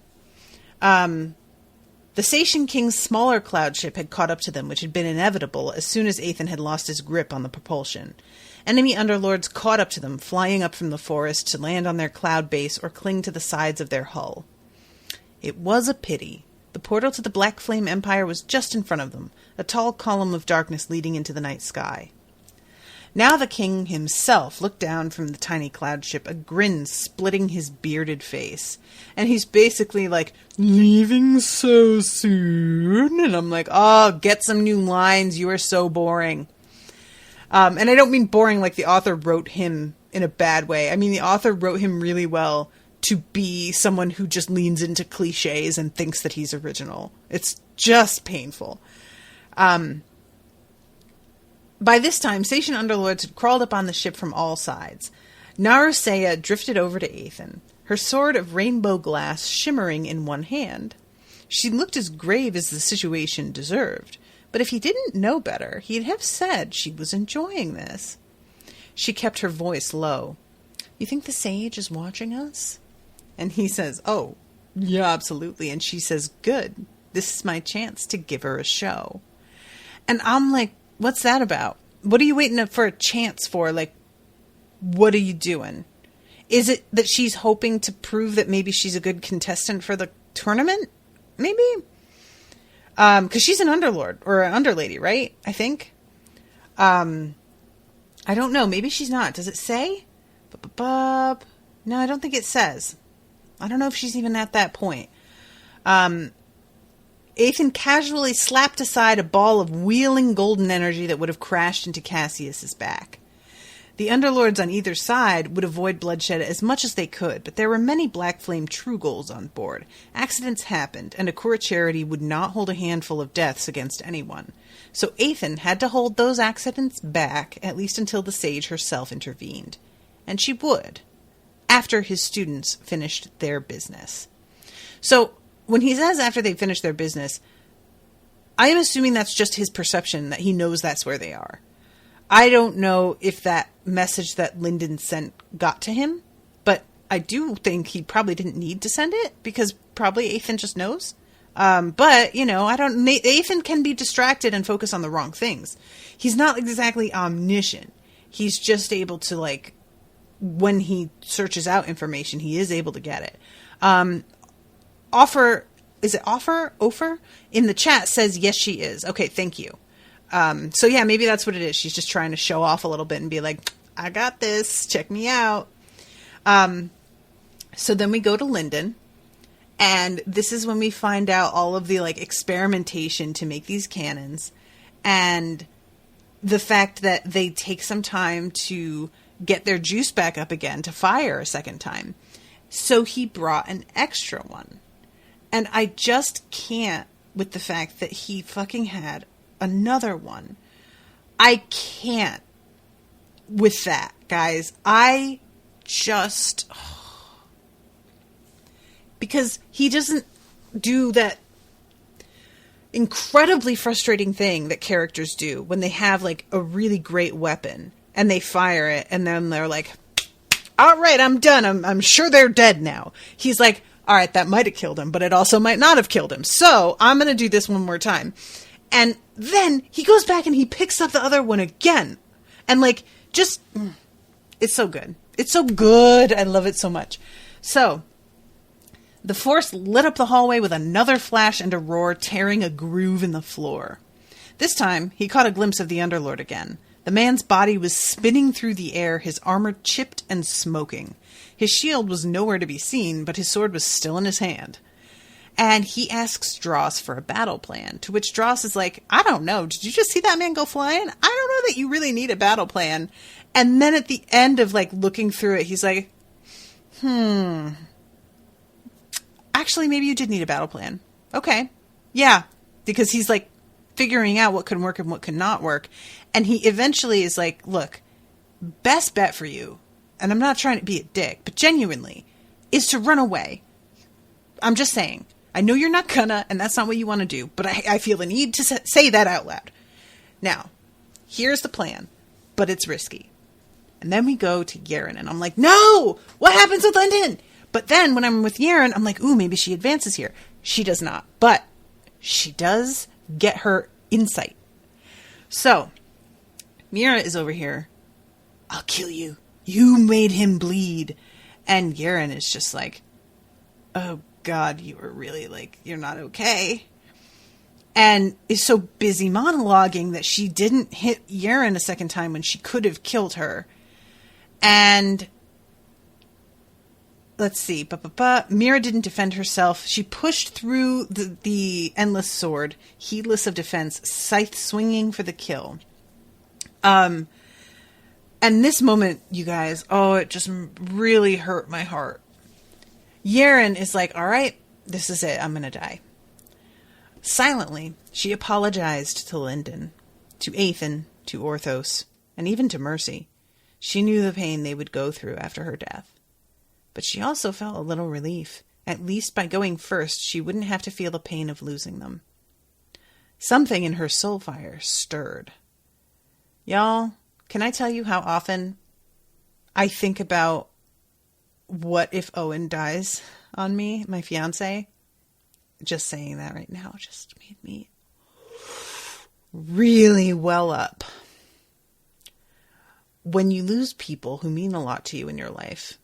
The Sation King's smaller cloud ship had caught up to them, which had been inevitable as soon as Ethan had lost his grip on the propulsion. Enemy Underlords caught up to them, flying up from the forest to land on their cloud base or cling to the sides of their hull. It was a pity. The portal to the Black Flame Empire was just in front of them, a tall column of darkness leading into the night sky. Now the king himself looked down from the tiny cloud ship, a grin splitting his bearded face. And he's basically like, leaving so soon? And I'm like, oh, get some new lines. You are so boring. And I don't mean boring like the author wrote him in a bad way. I mean, the author wrote him really well to be someone who just leans into cliches and thinks that he's original. It's just painful. By this time, Station Underlords had crawled up on the ship from all sides. Narusea drifted over to Ethan, her sword of rainbow glass shimmering in one hand. She looked as grave as the situation deserved, but if he didn't know better, he'd have said she was enjoying this. She kept her voice low. you think the sage is watching us? And he says, oh, yeah, absolutely. And she says, good. This is my chance to give her a show. And I'm like, what's that about? What are you waiting for a chance for? Like, what are you doing? Is it that she's hoping to prove that maybe she's a good contestant for the tournament? Maybe? Because she's an underlord or an underlady, right? I think. I don't know. Maybe she's not. Does it say? No, I don't think it says. I don't know if she's even at that point. Ethan casually slapped aside a ball of wheeling golden energy that would have crashed into Cassius's back. The Underlords on either side would avoid bloodshed as much as they could, but there were many Black Flame true goals on board. Accidents happened, and a Court charity would not hold a handful of deaths against anyone. So Ethan had to hold those accidents back, at least until the sage herself intervened. And she would, after his students finished their business. So, when he says after they finish their business, I am assuming that's just his perception, that he knows that's where they are. I don't know if that message that Lyndon sent got to him, but I do think he probably didn't need to send it, because probably Ethan just knows. But, you know, Ethan can be distracted and focus on the wrong things. He's not exactly omniscient. He's just able to, like, when he searches out information, he is able to get it. Ofer in the chat says, yes, she is. Okay, thank you. So yeah, maybe that's what it is. She's just trying to show off a little bit and be like, I got this, check me out. So then we go to Lyndon, and this is when we find out all of the like experimentation to make these cannons, and the fact that they take some time to get their juice back up again to fire a second time. So he brought an extra one. And I just can't with the fact that he fucking had another one. I can't with that, guys. I just... Because he doesn't do that incredibly frustrating thing that characters do when they have like a really great weapon and they fire it and then they're like, all right, I'm done. I'm sure they're dead now. He's like, all right, that might have killed him, but it also might not have killed him. So I'm going to do this one more time. And then he goes back and he picks up the other one again. And like, just, it's so good. It's so good. I love it so much. So the force lit up the hallway with another flash and a roar, tearing a groove in the floor. This time, he caught a glimpse of the Underlord again. The man's body was spinning through the air, his armor chipped and smoking. His shield was nowhere to be seen, but his sword was still in his hand. And he asks Dross for a battle plan, to which Dross is like, I don't know, did you just see that man go flying? I don't know that you really need a battle plan. And then at the end of like looking through it, he's like, actually, maybe you did need a battle plan. Okay. Yeah. Because he's like figuring out what can work and what can not work. And he eventually is like, look, best bet for you, and I'm not trying to be a dick, but genuinely, is to run away. I'm just saying. I know you're not gonna, and that's not what you want to do, but I feel the need to say that out loud. Now, here's the plan, but it's risky. And then we go to Yaren, and I'm like, no! What happens with Lyndon? But then when I'm with Yaren, I'm like, ooh, maybe she advances here. She does not. But she does get her insight. So, Mira is over here. I'll kill you. You made him bleed. And Yaren is just like, oh God, you were really like, you're not okay. And is so busy monologuing that she didn't hit Yaren a second time when she could have killed her. And let's see. Mira didn't defend herself. She pushed through the endless sword, heedless of defense, scythe swinging for the kill. And this moment, you guys, oh, it just really hurt my heart. Yaren is like, all right, this is it. I'm going to die. Silently, she apologized to Lyndon, to Ethan, to Orthos, and even to Mercy. She knew the pain they would go through after her death. But she also felt a little relief. At least by going first, she wouldn't have to feel the pain of losing them. Something in her soul fire stirred. Y'all, can I tell you how often I think about what if Owen dies on me, my fiance? Just saying that right now just made me really well up. When you lose people who mean a lot to you in your life,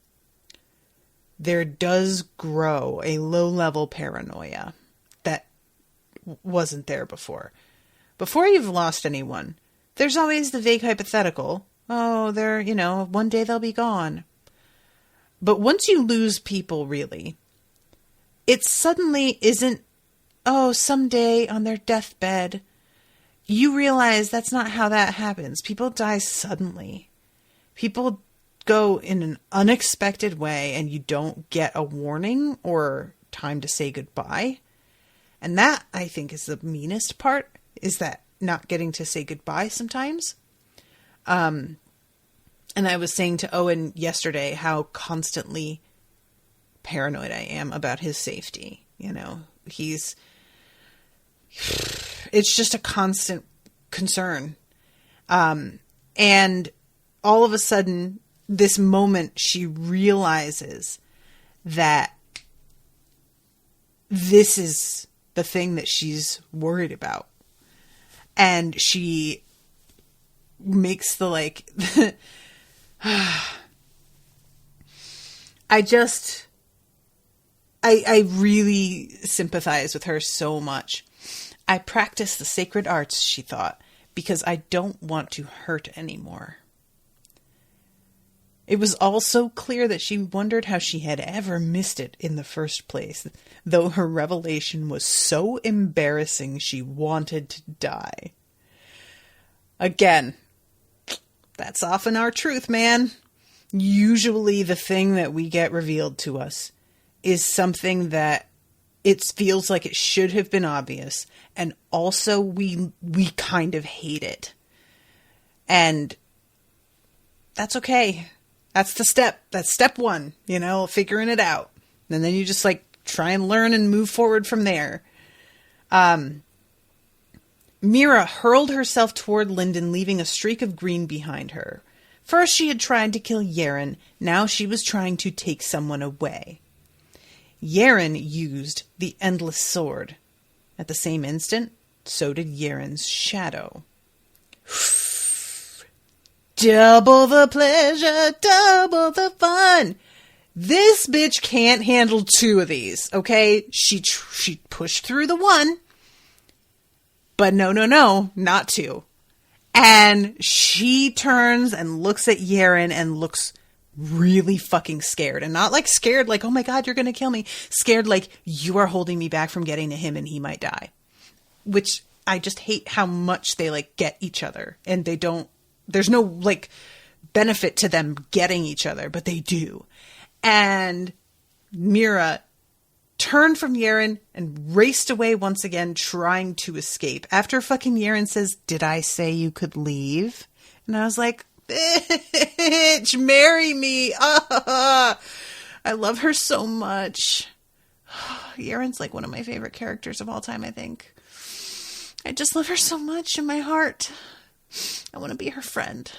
there does grow a low-level paranoia that wasn't there before. Before you've lost anyone, there's always the vague hypothetical. Oh, they're, one day they'll be gone. But once you lose people, really, it suddenly isn't, oh, someday on their deathbed. You realize that's not how that happens. People die suddenly. People go in an unexpected way and you don't get a warning or time to say goodbye. And that, I think, is the meanest part, is that not getting to say goodbye sometimes. And I was saying to Owen yesterday how constantly paranoid I am about his safety. It's just a constant concern. And all of a sudden, this moment, she realizes that this is the thing that she's worried about. And she makes the I really sympathize with her so much. I practice the sacred arts, she thought, because I don't want to hurt anymore. It was also clear that she wondered how she had ever missed it in the first place, though her revelation was so embarrassing she wanted to die. Again, that's often our truth, man. Usually the thing that we get revealed to us is something that it feels like it should have been obvious, and also we kind of hate it. And that's okay. That's the step. That's step one, figuring it out. And then you just try and learn and move forward from there. Mira hurled herself toward Lyndon, leaving a streak of green behind her. First she had tried to kill Yaren, now she was trying to take someone away. Yaren used the endless sword. At the same instant, so did Yaren's shadow. Double the pleasure, double the fun. This bitch can't handle two of these, okay? She pushed through the one, but no, not two. And she turns and looks at Yaren and looks really fucking scared. And not scared oh my God, you're going to kill me. Scared you are holding me back from getting to him and he might die. Which I just hate how much they get each other. And they don't, there's no benefit to them getting each other, but they do. And Mira turned from Yaren and raced away once again, trying to escape. After fucking Yaren says, "Did I say you could leave?" And I was like, bitch, marry me. I love her so much. Yaren's one of my favorite characters of all time, I think. I just love her so much in my heart. I want to be her friend.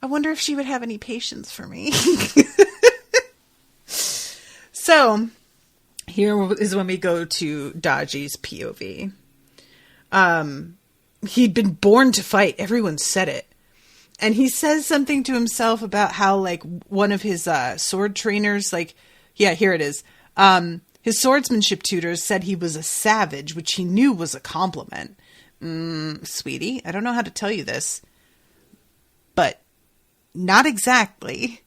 I wonder if she would have any patience for me. So, here is when we go to Daji's POV. He'd been born to fight. Everyone said it. And he says something to himself about how, one of his sword trainers, yeah, here it is. His swordsmanship tutors said he was a savage, which he knew was a compliment. Sweetie, I don't know how to tell you this, but not exactly.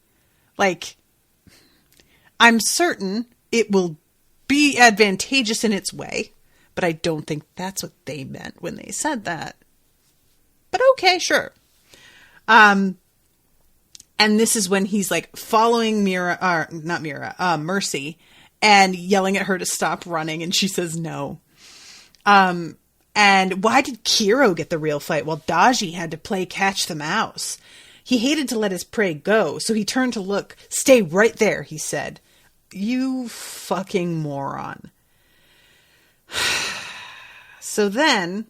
I'm certain it will be advantageous in its way, but I don't think that's what they meant when they said that. But okay, sure. And this is when he's following Mercy, and yelling at her to stop running, and she says no. And why did Kiro get the real fight while Daji had to play catch the mouse? He hated to let his prey go, so he turned to look. "Stay right there," he said. You fucking moron. So then,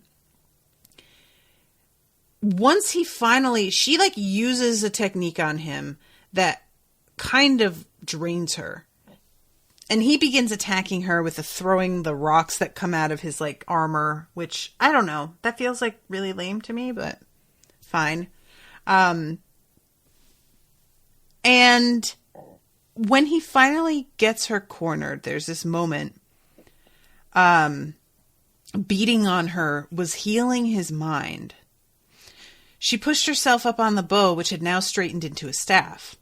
once he finally, she uses a technique on him that kind of drains her. And he begins attacking her with throwing the rocks that come out of his, like, armor, which, I don't know. That feels, like, really lame to me, but fine. And when he finally gets her cornered, there's this moment. Beating on her was healing his mind. She pushed herself up on the bow, which had now straightened into a staff.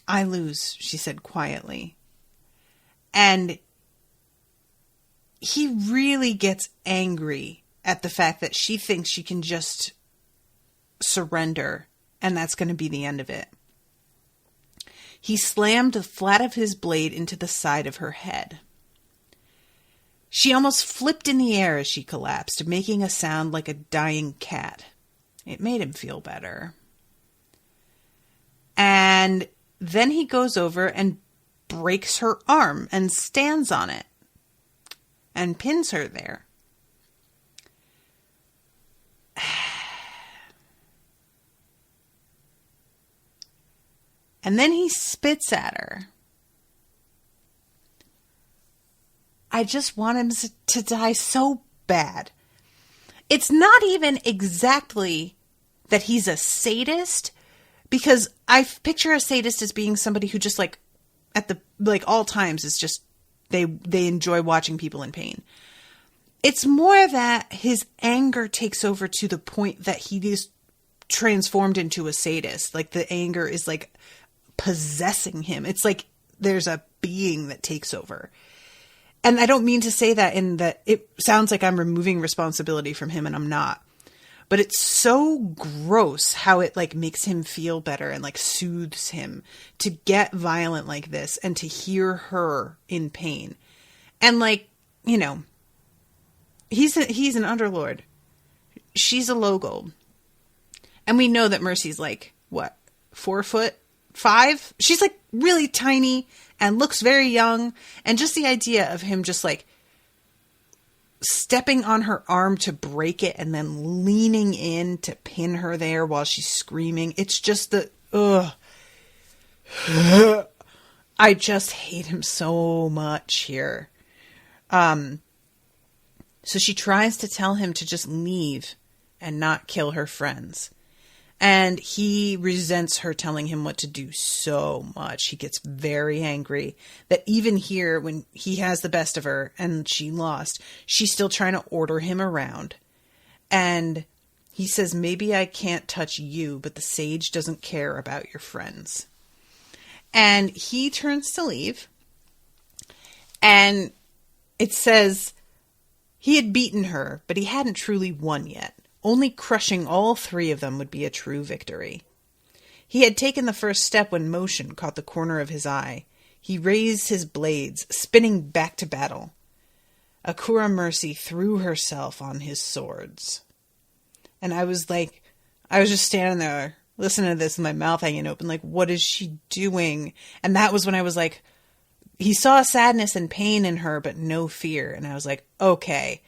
"I lose," she said quietly. And he really gets angry at the fact that she thinks she can just surrender, and that's going to be the end of it. He slammed the flat of his blade into the side of her head. She almost flipped in the air as she collapsed, making a sound like a dying cat. It made him feel better. And then he goes over and breaks her arm and stands on it and pins her there. And then he spits at her. I just want him to die so bad. It's not even exactly that he's a sadist, because I picture a sadist as being somebody who just, like, at the, like, all times is just, they enjoy watching people in pain. It's more that his anger takes over to the point that he is transformed into a sadist. Like, the anger is, like, possessing him. It's like there's a being that takes over. And I don't mean to say that in that it sounds like I'm removing responsibility from him, and I'm not. But it's so gross how it, like, makes him feel better and, like, soothes him to get violent like this and to hear her in pain. And, like, you know, he's an Underlord. She's a Logold. And we know that Mercy's, like, what, 4'5"? She's, like, really tiny and looks very young. And just the idea of him just, like, stepping on her arm to break it and then leaning in to pin her there while she's screaming. It's just ugh. I just hate him so much here. So she tries to tell him to just leave and not kill her friends. And he resents her telling him what to do so much. He gets very angry that even here, when he has the best of her and she lost, she's still trying to order him around. And he says, maybe I can't touch you, but the sage doesn't care about your friends. And he turns to leave. And it says he had beaten her, but he hadn't truly won yet. Only crushing all three of them would be a true victory. He had taken the first step when motion caught the corner of his eye. He raised his blades, spinning back to battle. Akura Mercy threw herself on his swords. And I was just standing there, listening to this with my mouth hanging open, like, what is she doing? And that was when I was like, he saw sadness and pain in her, but no fear. And I was like, okay,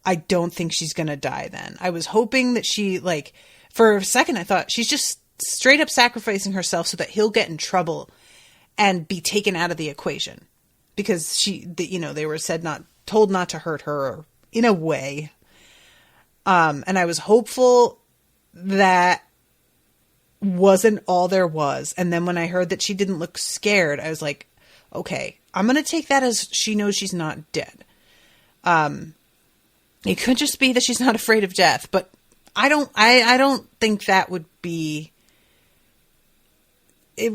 I don't think she's going to die then. I was hoping that she, like, for a second I thought she's just straight up sacrificing herself so that he'll get in trouble and be taken out of the equation. Because they were told not to hurt her in a way. And I was hopeful that wasn't all there was. And then when I heard that she didn't look scared, I was like, okay, I'm going to take that as she knows she's not dead. It could just be that she's not afraid of death, but I don't think that would be it.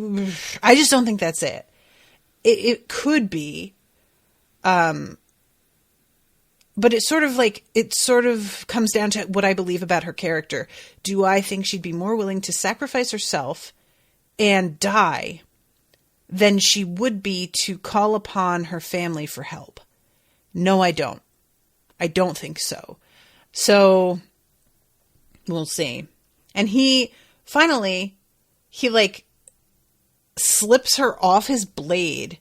I just don't think that's it. It could be, but it sort of comes down to what I believe about her character. Do I think she'd be more willing to sacrifice herself and die than she would be to call upon her family for help? No, I don't. I don't think so. So we'll see. And he slips her off his blade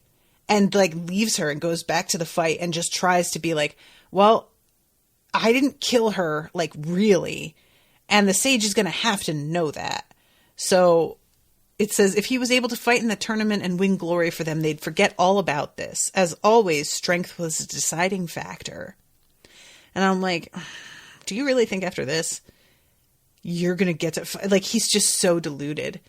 and, like, leaves her and goes back to the fight and just tries to be like, well, I didn't kill her, like, really. And the sage is going to have to know that. So it says, if he was able to fight in the tournament and win glory for them, they'd forget all about this. As always, strength was a deciding factor. And I'm like, do you really think after this, you're going to get to fight? Like, he's just so deluded.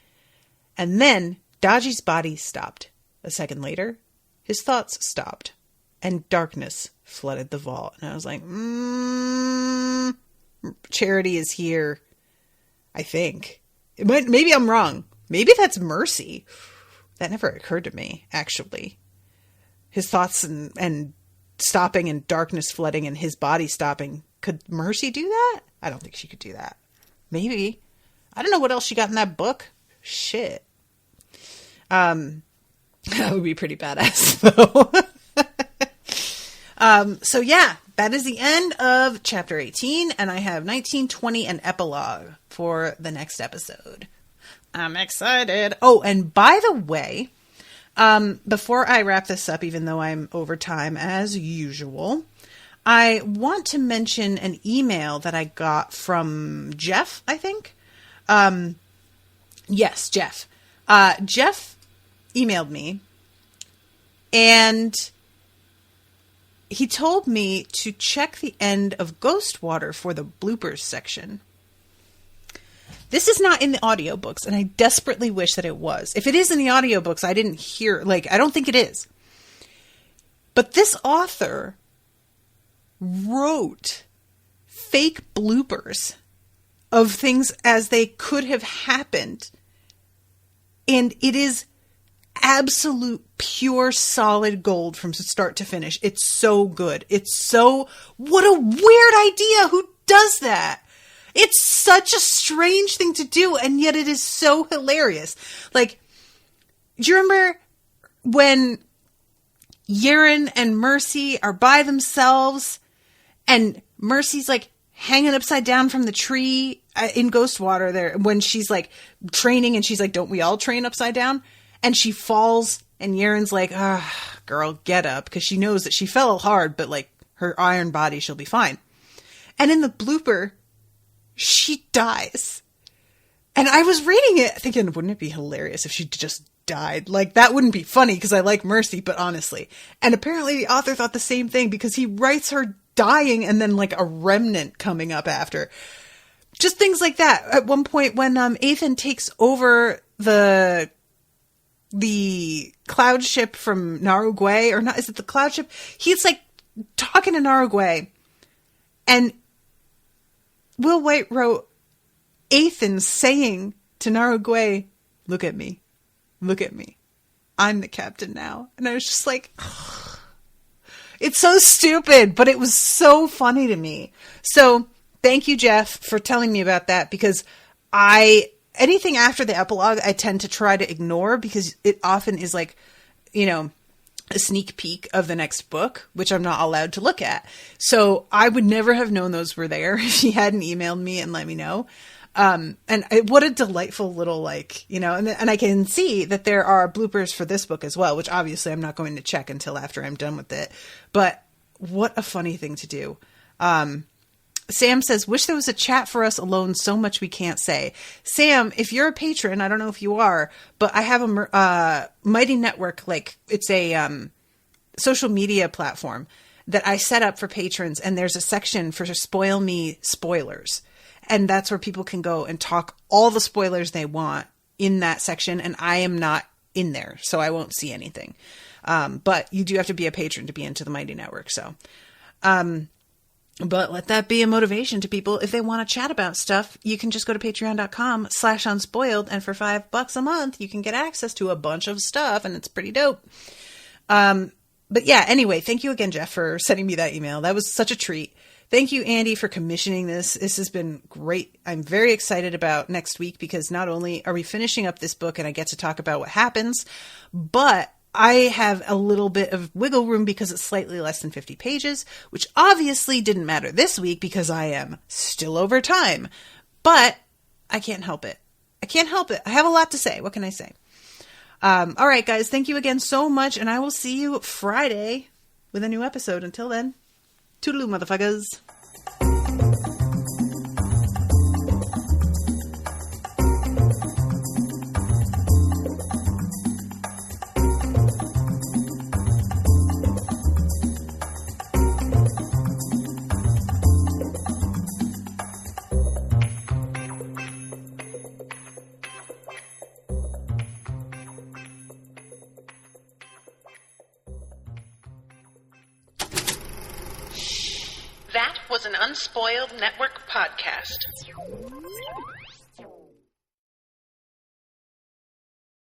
And then Daji's body stopped. A second later, his thoughts stopped. And darkness flooded the vault. And I was like, Charity is here. I think. Maybe I'm wrong. Maybe that's Mercy. That never occurred to me, actually. His thoughts and stopping and darkness flooding and his body stopping. Could Mercy do that? I don't think she could do that. Maybe. I don't know what else she got in that book. Shit. That would be pretty badass, though. So yeah, that is the end of chapter 18, and I have 19, 20, and epilogue for the next episode. I'm excited. Oh, and by the way, before I wrap this up, even though I'm over time as usual, I want to mention an email that I got from Jeff, I think. Yes, Jeff. Jeff emailed me, and he told me to check the end of Ghostwater for the bloopers section. This is not in the audiobooks, and I desperately wish that it was. If it is in the audiobooks, I didn't hear, I don't think it is. But this author wrote fake bloopers of things as they could have happened. And it is absolute pure solid gold from start to finish. It's so good. What a weird idea. Who does that? It's such a strange thing to do, and yet it is so hilarious. Do you remember when Yeren and Mercy are by themselves and Mercy's hanging upside down from the tree in Ghostwater there when she's training, and she's like, don't we all train upside down? And she falls, and Yeren's like, girl, get up. Because she knows that she fell hard, but her iron body, she'll be fine. And in the blooper, she dies. And I was reading it thinking, wouldn't it be hilarious if she just died? That wouldn't be funny because I like Mercy, but honestly. And apparently the author thought the same thing because he writes her dying and then a remnant coming up after. Just things like that. At one point when Ethan takes over the cloud ship from Narugwe, or not, is it the cloud ship? He's talking to Narugwe, and Will White wrote Ethan saying to Narugwe, look at me, I'm the captain now. And I was just like, ugh. It's so stupid, but it was so funny to me. So thank you, Jeff, for telling me about that, because anything after the epilogue, I tend to try to ignore because it often is a sneak peek of the next book, which I'm not allowed to look at. So I would never have known those were there if she hadn't emailed me and let me know. What a delightful little, and I can see that there are bloopers for this book as well, which obviously I'm not going to check until after I'm done with it. But what a funny thing to do. Sam says, wish there was a chat for us alone. So much we can't say. Sam, if you're a patron, I don't know if you are, but I have a Mighty Network, it's a social media platform that I set up for patrons, and there's a section for Spoil Me spoilers. And that's where people can go and talk all the spoilers they want in that section, and I am not in there, so I won't see anything. But you do have to be a patron to be into the Mighty Network, so... But let that be a motivation to people. If they want to chat about stuff, you can just go to patreon.com/unspoiled. And for $5 a month, you can get access to a bunch of stuff. And it's pretty dope. But yeah, anyway, thank you again, Jeff, for sending me that email. That was such a treat. Thank you, Andy, for commissioning this. This has been great. I'm very excited about next week because not only are we finishing up this book and I get to talk about what happens, but I have a little bit of wiggle room because it's slightly less than 50 pages, which obviously didn't matter this week because I am still over time. But I can't help it. I have a lot to say. What can I say? All right, guys. Thank you again so much, and I will see you Friday with a new episode. Until then, toodaloo, motherfuckers. was an Unspoiled Network podcast.